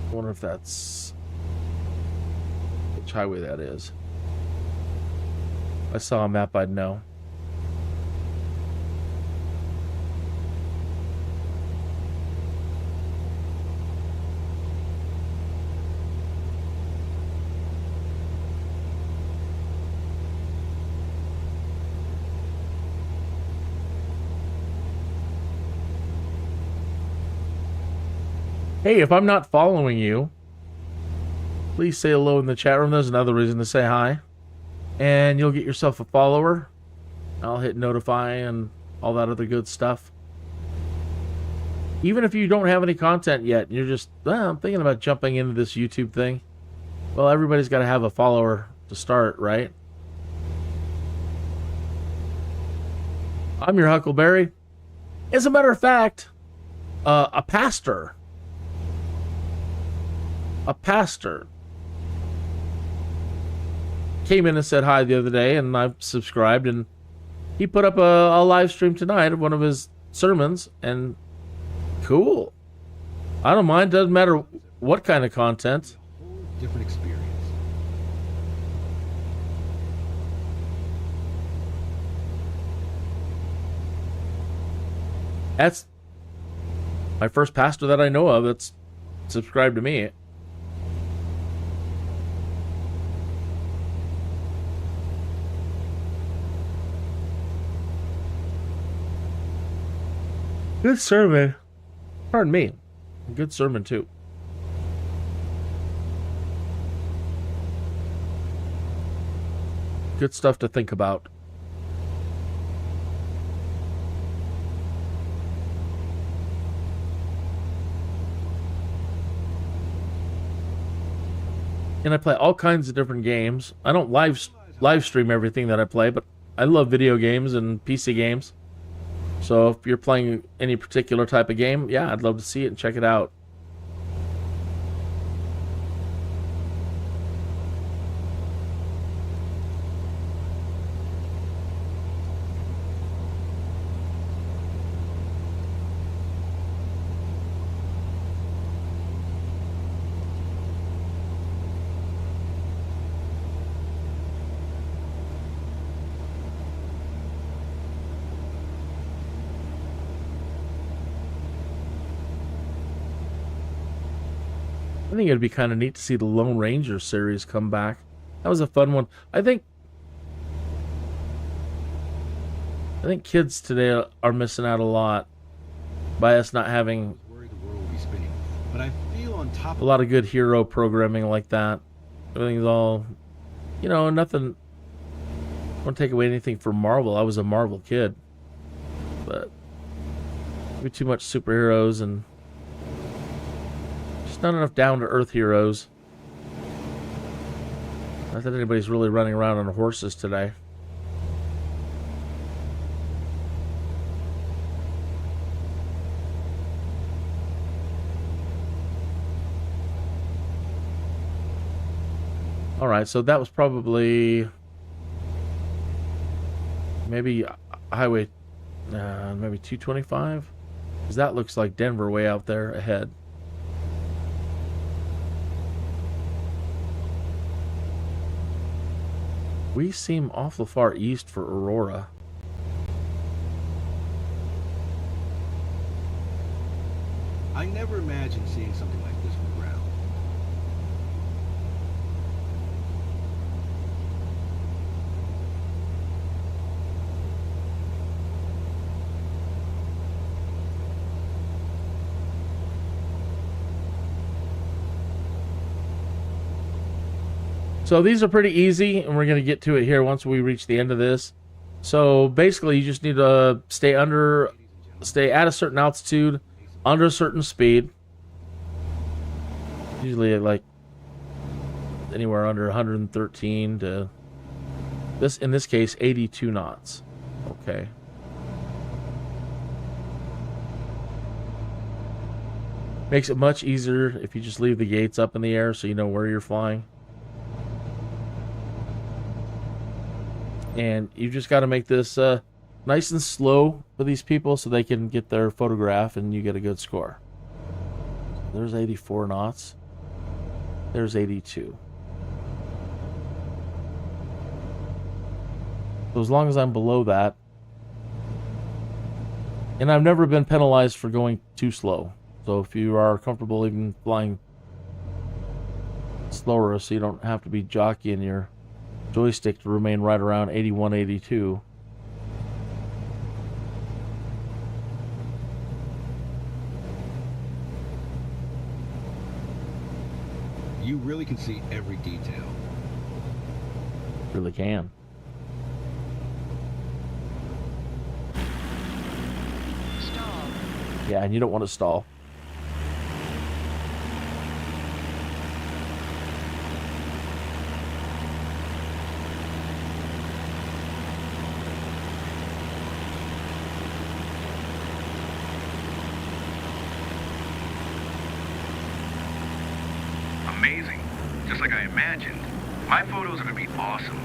I wonder if that's which highway that is. If I saw a map, I'd know. Hey, if I'm not following you, please say hello in the chat room. There's another reason to say hi. And you'll get yourself a follower. I'll hit notify and all that other good stuff. Even if you don't have any content yet, you're just, I'm thinking about jumping into this YouTube thing. Well, everybody's got to have a follower to start, right? I'm your Huckleberry. As a matter of fact, a pastor came in and said hi the other day, and I've subscribed, and he put up a live stream tonight of one of his sermons, and cool. I don't mind. Doesn't matter what kind of content. A whole different experience. That's my first pastor that I know of that's subscribed to me. Good sermon. Pardon me. Good sermon, too. Good stuff to think about. And I play all kinds of different games. I don't live stream everything that I play, but I love video games and PC games. So if you're playing any particular type of game, yeah, I'd love to see it and check it out. I think it'd be kind of neat to see the Lone Ranger series come back. That was a fun one. I think kids today are missing out a lot by us not having a lot of good hero programming like that. Everything's all, nothing. I don't take away anything from Marvel. I was a Marvel kid, but maybe too much superheroes and not enough down-to-earth heroes. Not that anybody's really running around on horses today. Alright, so that was probably maybe highway maybe 225? Because that looks like Denver way out there ahead. We seem awful far east for Aurora. I never imagined seeing something like this from the ground. So these are pretty easy, and we're going to get to it here once we reach the end of this. So basically, you just need to stay at a certain altitude, under a certain speed. Usually like anywhere under 113 to in this case 82 knots. Okay. Makes it much easier if you just leave the gates up in the air so you know where you're flying. And you just got to make this nice and slow for these people so they can get their photograph and you get a good score. There's 84 knots. There's 82. So as long as I'm below that, and I've never been penalized for going too slow. So if you are comfortable even flying slower so you don't have to be jockeying your joystick to remain right around 81, 82. you really can see every detail. Really can. Stall. Yeah, and you don't want to stall. Amazing. Just like I imagined. My photos are going to be awesome.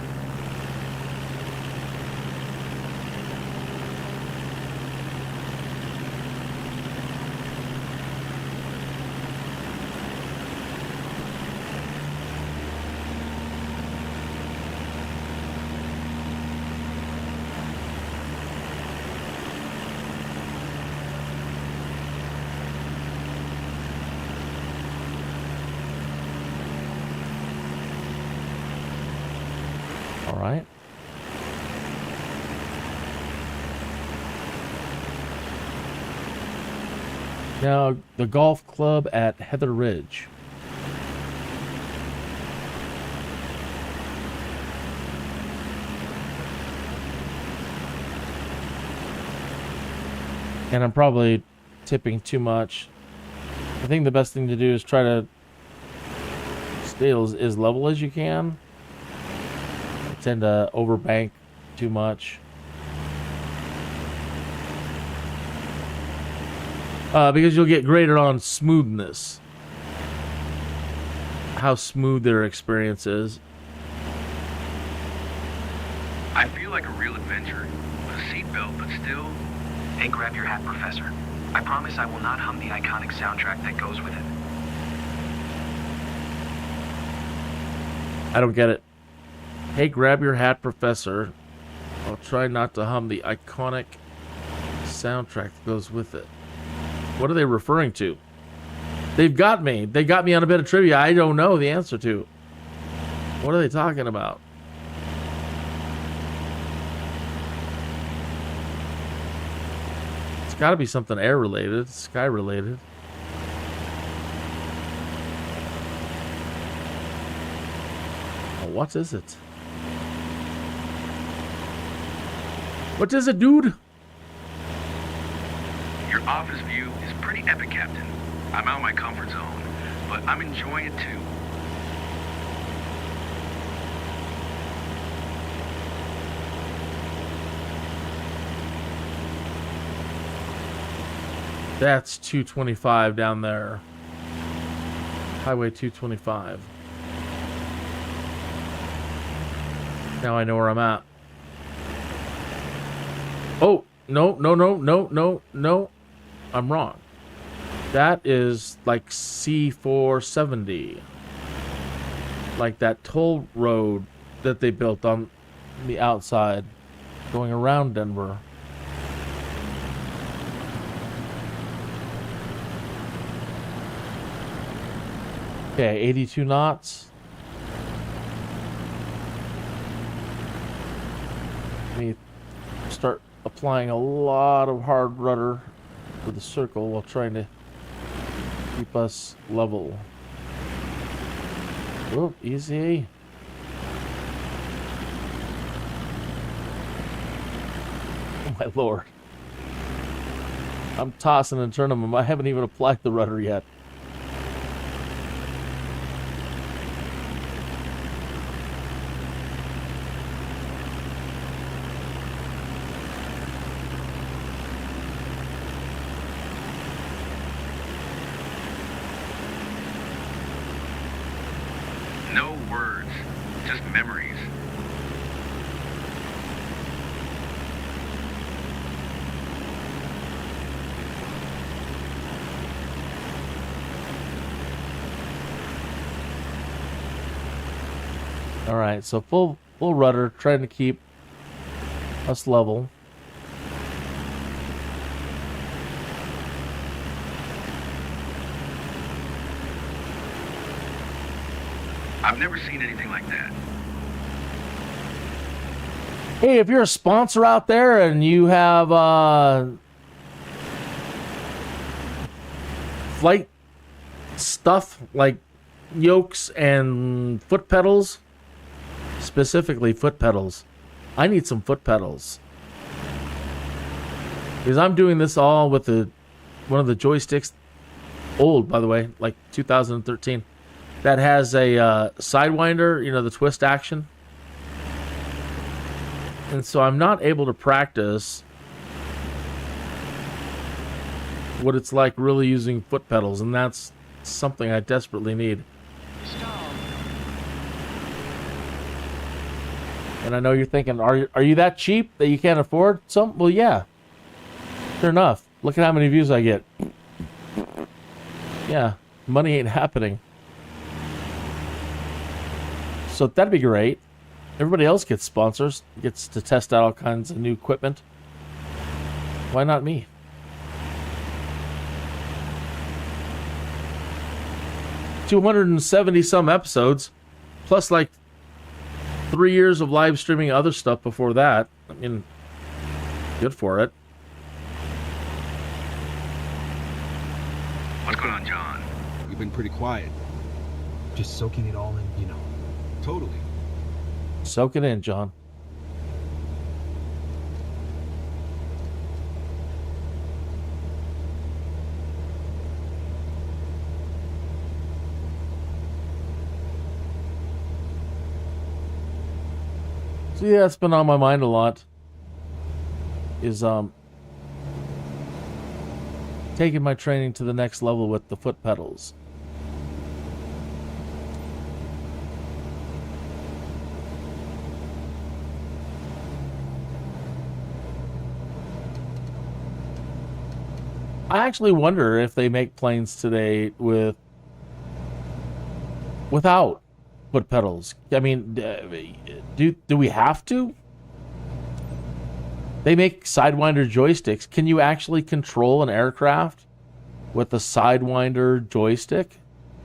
All right. Now, the golf club at Heather Ridge. And I'm probably tipping too much. I think the best thing to do is try to stay as level as you can. I tend to overbank too much. Because you'll get graded on smoothness. How smooth their experience is. I feel like a real adventure. With a seatbelt, but still... Hey, grab your hat, Professor. I promise I will not hum the iconic soundtrack that goes with it. I don't get it. Hey, grab your hat, Professor. I'll try not to hum the iconic soundtrack that goes with it. What are they referring to? They've got me. They got me on a bit of trivia I don't know the answer to. What are they talking about? It's got to be something air related, sky related. Oh, what is it? What is it, dude? Your office view is pretty epic, Captain. I'm out of my comfort zone, but I'm enjoying it too. That's 225 down there. Highway 225. Now I know where I'm at. Oh, no. I'm wrong. That is like C470. Like that toll road that they built on the outside going around Denver. Okay, 82 knots. Let me start applying a lot of hard rudder to the circle while trying to keep us level. Whoop, easy. Oh my lord. I'm tossing and turning them. I haven't even applied the rudder yet. No words, just memories. All right, so full rudder, trying to keep us level. I've never seen anything like that. Hey, if you're a sponsor out there and you have flight stuff like yokes and foot pedals, specifically foot pedals. I need some foot pedals. Because I'm doing this all with one of the joysticks, old by the way, like 2013, that has a Sidewinder, the twist action. And so I'm not able to practice what it's like really using foot pedals, and that's something I desperately need. Stall. And I know you're thinking, are you that cheap that you can't afford some? Well, yeah. Sure enough. Look at how many views I get. Yeah, money ain't happening. So that'd be great. Everybody else gets sponsors, gets to test out all kinds of new equipment. Why not me? $270 some episodes, plus like 3 years of live streaming other stuff before that. I mean, good for it. What's going on, John? You've been pretty quiet. Just soaking it all in, Totally. Soak it in, John. So yeah, it's been on my mind a lot. Is taking my training to the next level with the foot pedals. I actually wonder if they make planes today without foot pedals. I mean, do we have to? They make Sidewinder joysticks. Can you actually control an aircraft with a Sidewinder joystick?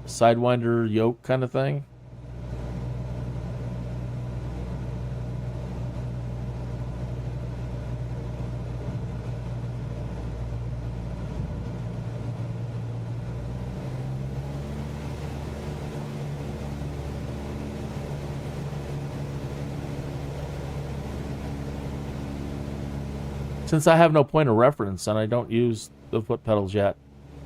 Sidewinder yoke kind of thing? Since I have no point of reference and I don't use the foot pedals yet,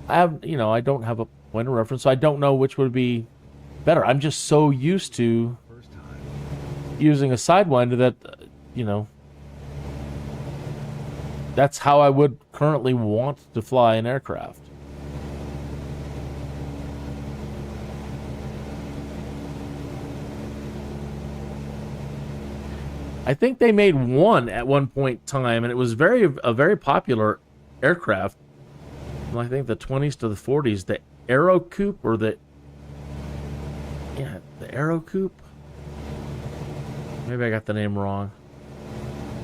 I don't have a point of reference, so I don't know which would be better. I'm just so used to using a Sidewinder that, that's how I would currently want to fly an aircraft. I think they made one at one point in time, and it was a very popular aircraft. I think the 20s to the 40s, the Aero Coupe or the Aero Coupe. Maybe I got the name wrong.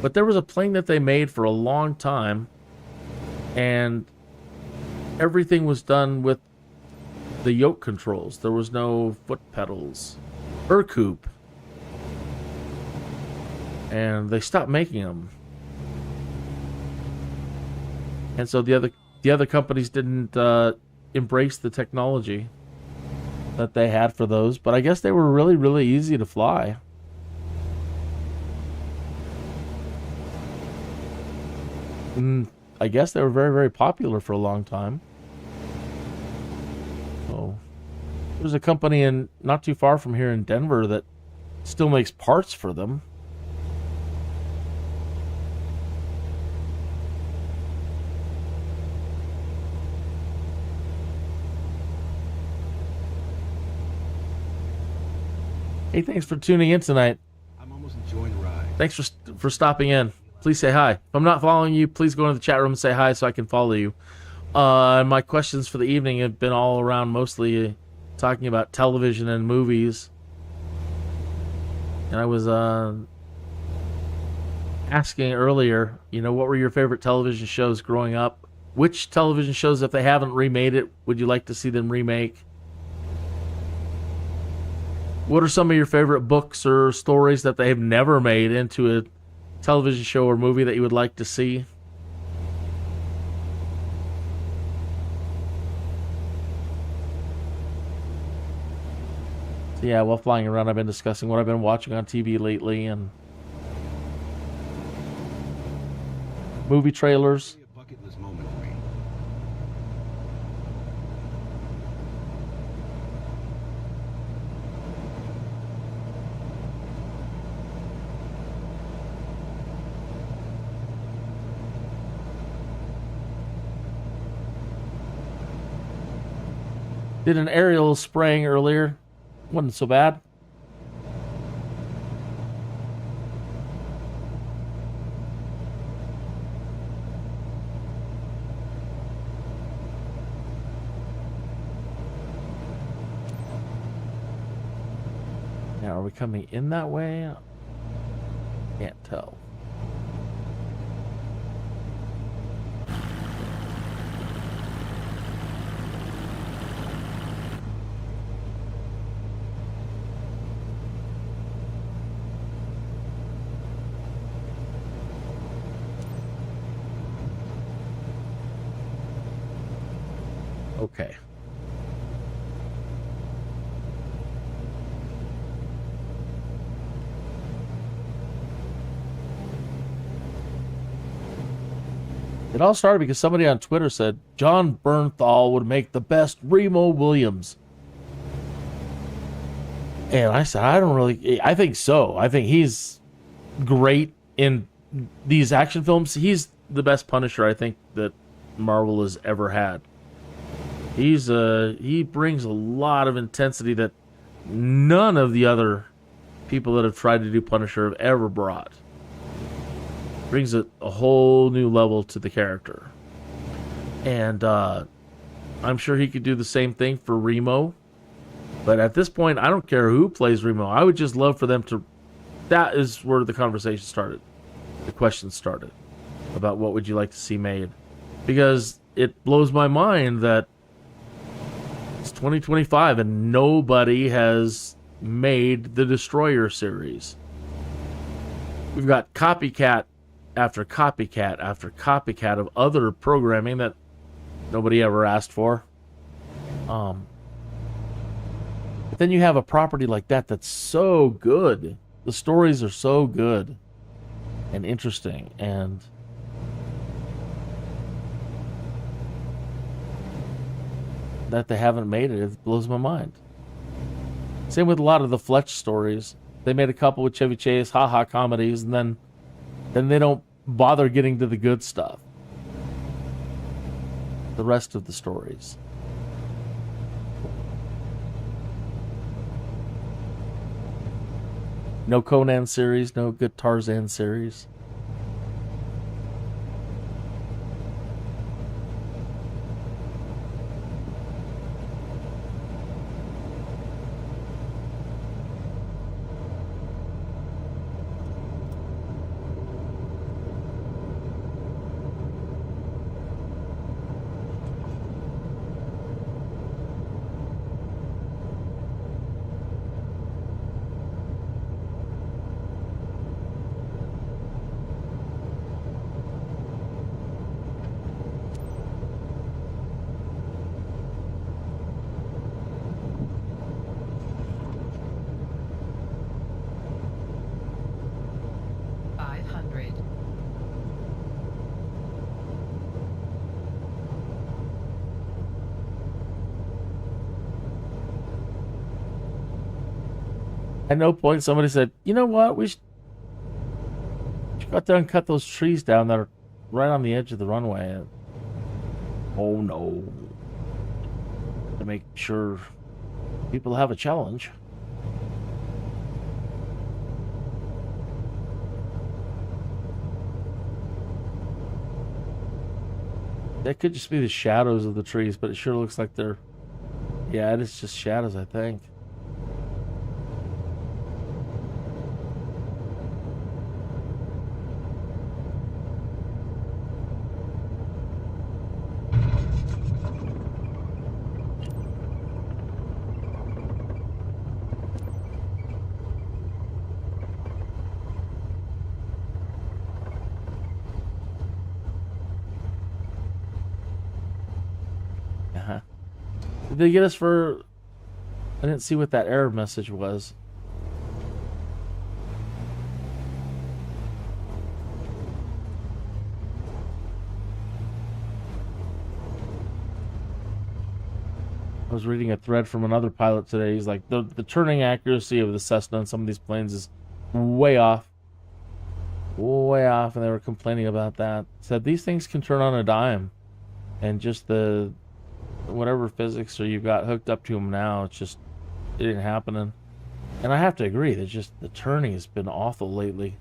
But there was a plane that they made for a long time, and everything was done with the yoke controls. There was no foot pedals. Coupe. And they stopped making them. And so the other companies didn't embrace the technology that they had for those, but I guess they were really, really easy to fly. And I guess they were very, very popular for a long time. So there's a company not too far from here in Denver that still makes parts for them. Hey, thanks for tuning in tonight. I'm almost enjoying the ride. Thanks for stopping in. Please say hi. If I'm not following you, please go into the chat room and say hi so I can follow you. My questions for the evening have been all around mostly talking about television and movies. And I was asking earlier, what were your favorite television shows growing up? Which television shows, if they haven't remade it, would you like to see them remake? What are some of your favorite books or stories that they have never made into a television show or movie that you would like to see? Yeah, while flying around, I've been discussing what I've been watching on TV lately and movie trailers. A bucket list moment for me. Did an aerial spraying earlier. Wasn't so bad. Now, are we coming in that way? Can't tell. Okay. It all started because somebody on Twitter said John Bernthal would make the best Remo Williams. And I said, I think so. I think he's great in these action films. He's the best Punisher I think that Marvel has ever had. He brings a lot of intensity that none of the other people that have tried to do Punisher have ever brought. Brings a whole new level to the character. And I'm sure he could do the same thing for Remo. But at this point, I don't care who plays Remo. I would just love for them to... That is where the conversation started. The question started. About what would you like to see made. Because it blows my mind that it's 2025 and nobody has made the Destroyer series. We've got copycat after copycat after copycat of other programming that nobody ever asked for. But then you have a property like that that's so good. The stories are so good and interesting, and that they haven't made it, it blows my mind. Same with a lot of the Fletch stories. They made a couple with Chevy Chase, haha comedies, and then they don't bother getting to the good stuff. The rest of the stories. No Conan series, no good Tarzan series. At no point somebody said, you know what, we should go out there and cut those trees down that are right on the edge of the runway. Oh no. To make sure people have a challenge. That could just be the shadows of the trees, but it sure looks like they're... Yeah, it is just shadows, I think. Did they get us for I didn't see what that error message was. I was reading a thread from another pilot today. He's like, the turning accuracy of the Cessna and some of these planes is way off. Way off, and they were complaining about that. Said these things can turn on a dime. And just the whatever physics or you've got hooked up to them now, it ain't happening. And I have to agree, there's just the turning has been awful lately.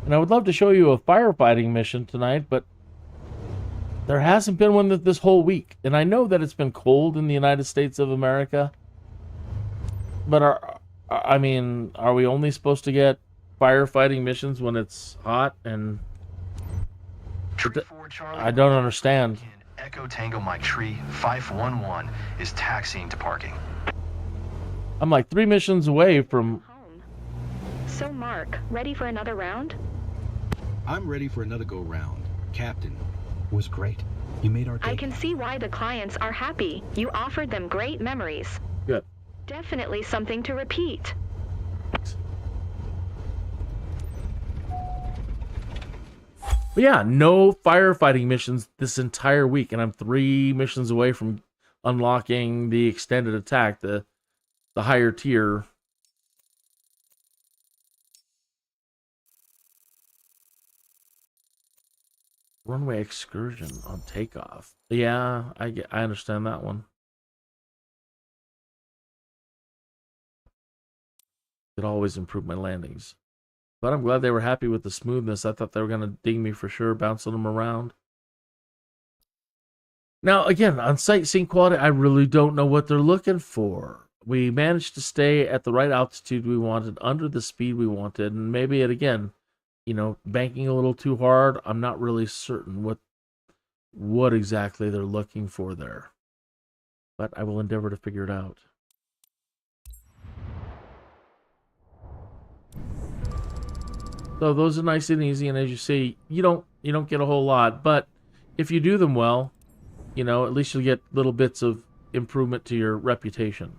And I would love to show you a firefighting mission tonight, but there hasn't been one this whole week. And I know that it's been cold in the United States of America. But are we only supposed to get firefighting missions when it's hot? And I don't understand. Echo Tango Mike Tree 511 is taxiing to parking. I'm like 3 missions away from Home. So, Mark, ready for another round? I'm ready for another go-round. Captain, was great. You made our day. I can see why the clients are happy. You offered them great memories. Good. Definitely something to repeat. But yeah, no firefighting missions this entire week, and I'm 3 missions away from unlocking the extended attack, the higher tier. Runway excursion on takeoff. Yeah, I understand that one. Could always improve my landings. But I'm glad they were happy with the smoothness. I thought they were going to ding me for sure, bouncing them around. Now, again, on sightseeing quality, I really don't know what they're looking for. We managed to stay at the right altitude we wanted, under the speed we wanted, and maybe banking a little too hard. I'm not really certain what exactly they're looking for there. But I will endeavor to figure it out. So those are nice and easy, and as you see, you don't get a whole lot, but if you do them well, at least you'll get little bits of improvement to your reputation.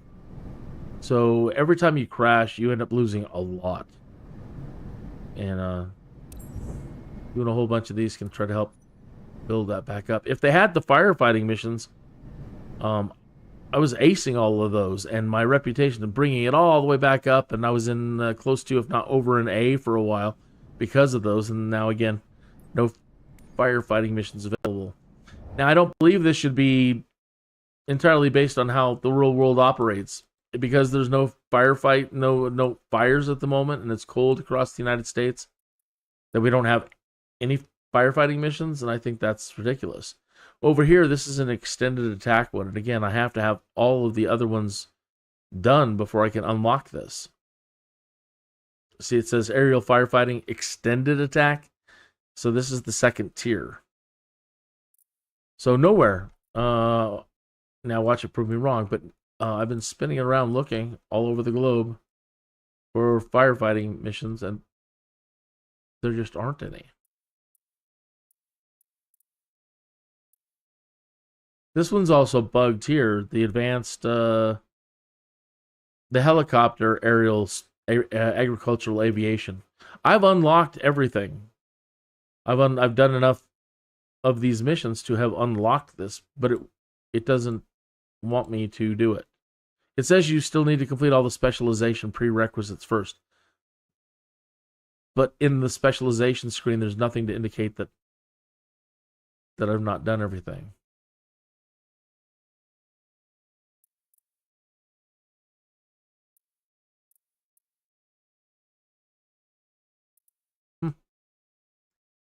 So every time you crash, you end up losing a lot. And doing a whole bunch of these can try to help build that back up. If they had the firefighting missions, I was acing all of those, and my reputation of bringing it all the way back up, and I was in close to, if not over, an A for a while because of those. And now again, no firefighting missions available. Now, I don't believe this should be entirely based on how the real world operates, because there's no firefight, no fires at the moment, and it's cold across the United States, that we don't have any firefighting missions, and I think that's ridiculous. Over here, this is an extended attack one, and again, I have to have all of the other ones done before I can unlock this. See, it says aerial firefighting extended attack, so this is the second tier. So nowhere. Now watch it prove me wrong, but I've been spinning around looking all over the globe for firefighting missions, and there just aren't any. This one's also bugged here. The advanced, the helicopter aerial agricultural aviation. I've unlocked everything. I've done enough of these missions to have unlocked this, but it doesn't want me to do it. It says you still need to complete all the specialization prerequisites first. But in the specialization screen, there's nothing to indicate that I've not done everything.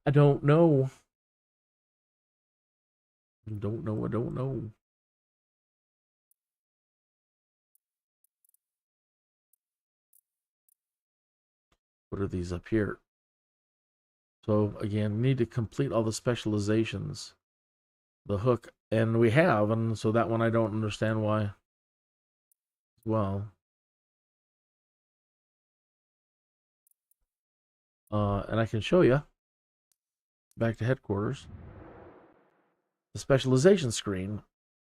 I don't know. I don't know. What are these up here? So again, need to complete all the specializations. The hook, and we have, and so that one I don't understand why as well. And I can show you, back to headquarters, the specialization screen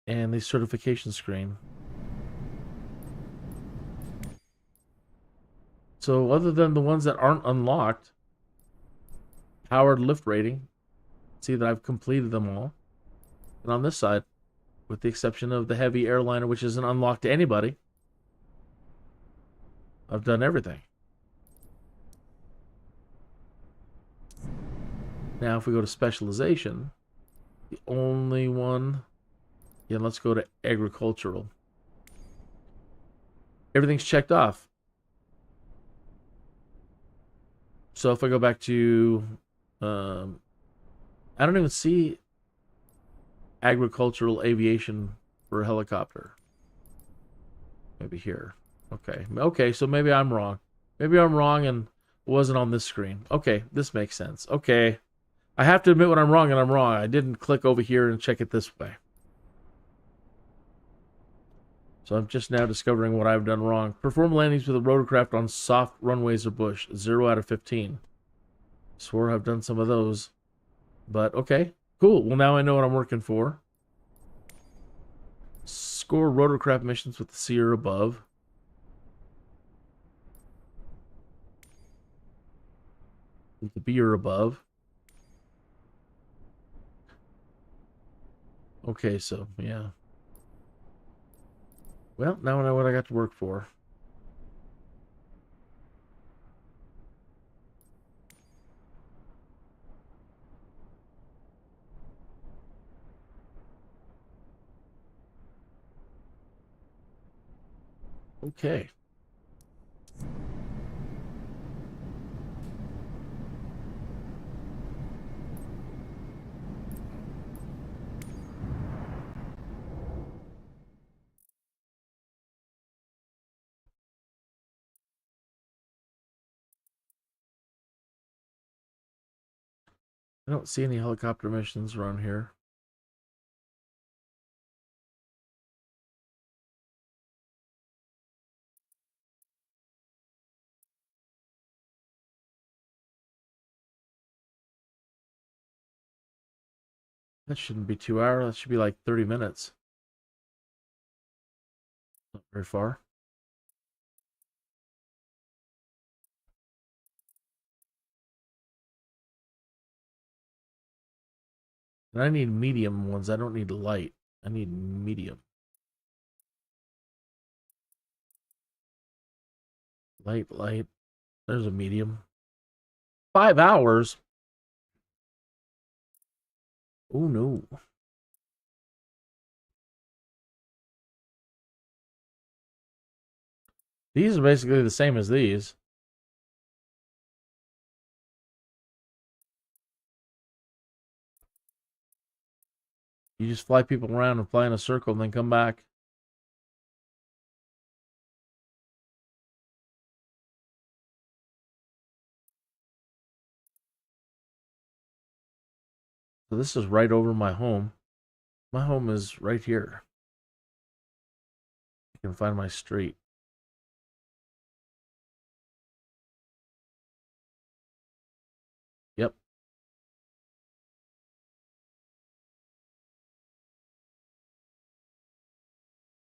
and the certification screen. So other than the ones that aren't unlocked, powered lift rating, see that I've completed them all. And on this side, with the exception of the heavy airliner, which isn't unlocked to anybody, I've done everything. Now, if we go to specialization, the only one, yeah, let's go to agricultural. Everything's checked off. So if I go back to, I don't even see agricultural aviation for a helicopter. Maybe here. Okay. Okay, so maybe I'm wrong. Maybe I'm wrong and it wasn't on this screen. Okay, this makes sense. Okay. I have to admit when I'm wrong, and I'm wrong. I didn't click over here and check it this way. So I'm just now discovering what I've done wrong. Perform landings with a rotorcraft on soft runways or bush. 0 out of 15. Swore I've done some of those. But okay, cool. Well, now I know what I'm working for. Score rotorcraft missions with the C or above. With the B or above. Okay, so, yeah. Well, now I know what I got to work for. Okay. I don't see any helicopter missions around here. That shouldn't be 2 hours. That should be like 30 minutes. Not very far. And I need medium ones. I don't need light. I need medium. Light. There's a medium. 5 hours? Oh, no. These are basically the same as these. You just fly people around and fly in a circle and then come back. So this is right over my home. My home is right here. You can find my street. Yep.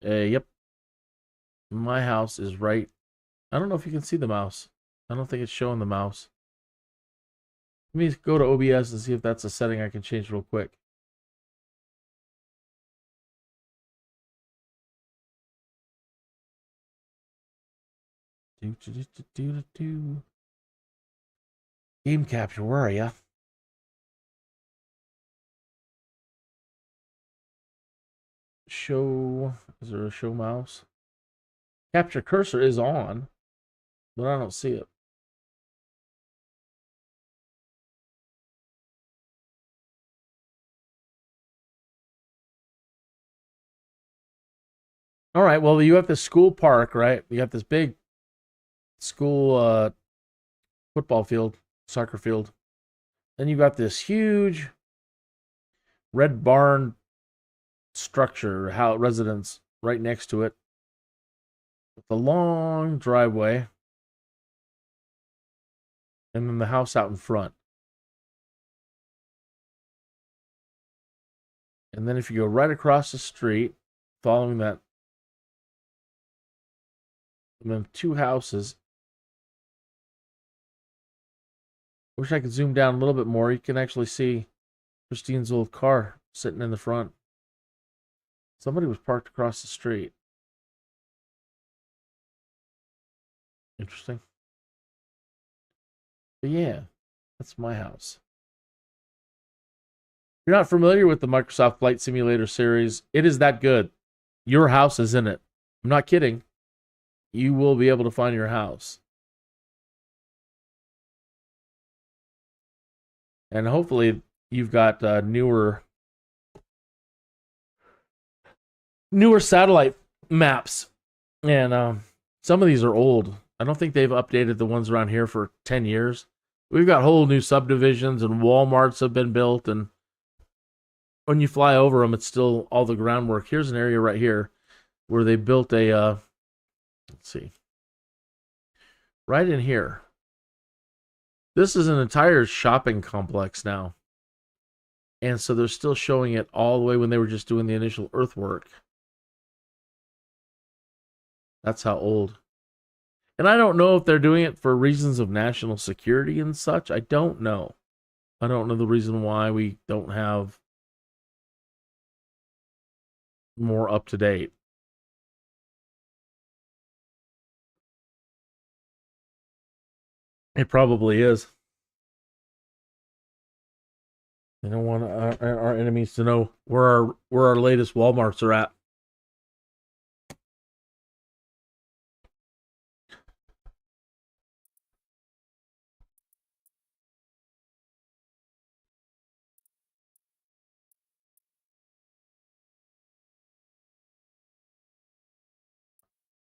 Yep. My house is right. I don't know if you can see the mouse. I don't think it's showing the mouse. Let me go to OBS and see if that's a setting I can change real quick. Game capture, where are ya? Show, is there a show mouse? Capture cursor is on, but I don't see it. All right, well, you have this school park, right? You have this big school football field, soccer field. Then you've got this huge red barn structure, residence right next to it, with a long driveway, and then the house out in front. And then if you go right across the street, following that, and then 2 houses. Wish I could zoom down a little bit more. You can actually see Christine's old car sitting in the front. Somebody was parked across the street. Interesting. But yeah, that's my house. If you're not familiar with the Microsoft Flight Simulator series, it is that good. Your house is in it. I'm not kidding. You will be able to find your house. And hopefully you've got newer satellite maps. And some of these are old. I don't think they've updated the ones around here for 10 years. We've got whole new subdivisions and Walmarts have been built. And when you fly over them, it's still all the groundwork. Here's an area right here where they built a, let's see, right in here. This is an entire shopping complex now. And so they're still showing it all the way when they were just doing the initial earthwork. That's how old. And I don't know if they're doing it for reasons of national security and such. I don't know. I don't know the reason why we don't have more up to date. It probably is. They don't want our enemies to know where our latest Walmarts are at.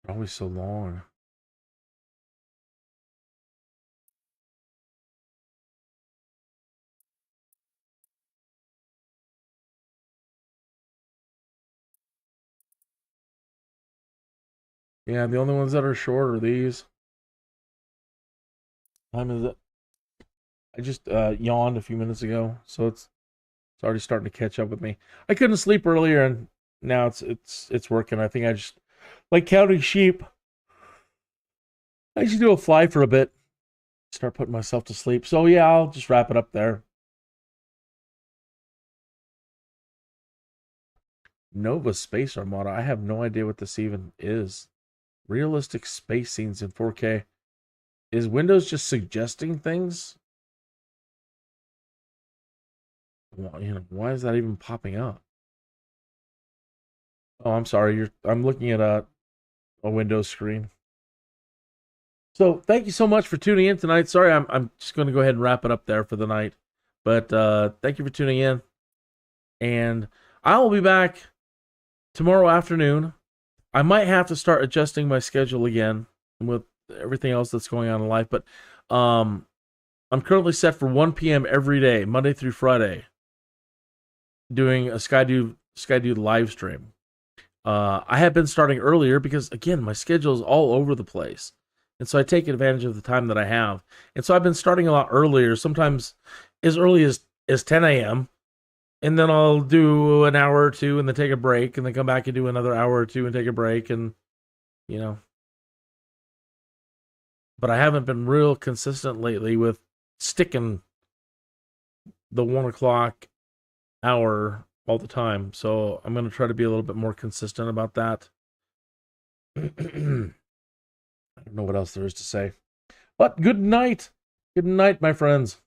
Always so long. Yeah, the only ones that are short are these. What time is it? I just yawned a few minutes ago, so it's already starting to catch up with me. I couldn't sleep earlier, and now it's working. I think I just like counting sheep. I should do a fly for a bit. Start putting myself to sleep. So yeah, I'll just wrap it up there. Nova Space Armada. I have no idea what this even is. Realistic space scenes in 4K. Is Windows just suggesting things? Well, you know, why is that even popping up? Oh, I'm sorry. I'm looking at a Windows screen. So thank you so much for tuning in tonight. Sorry, I'm just going to go ahead and wrap it up there for the night. But thank you for tuning in. And I will be back tomorrow afternoon. I might have to start adjusting my schedule again with everything else that's going on in life. But I'm currently set for 1 p.m. every day, Monday through Friday, doing a Skydude live stream. I have been starting earlier because, again, my schedule is all over the place. And so I take advantage of the time that I have. And so I've been starting a lot earlier, sometimes as early as 10 a.m., and then I'll do an hour or two and then take a break and then come back and do another hour or two and take a break and, you know. But I haven't been real consistent lately with sticking the 1 o'clock hour all the time. So I'm going to try to be a little bit more consistent about that. I don't know what else there is to say. But good night. Good night, my friends.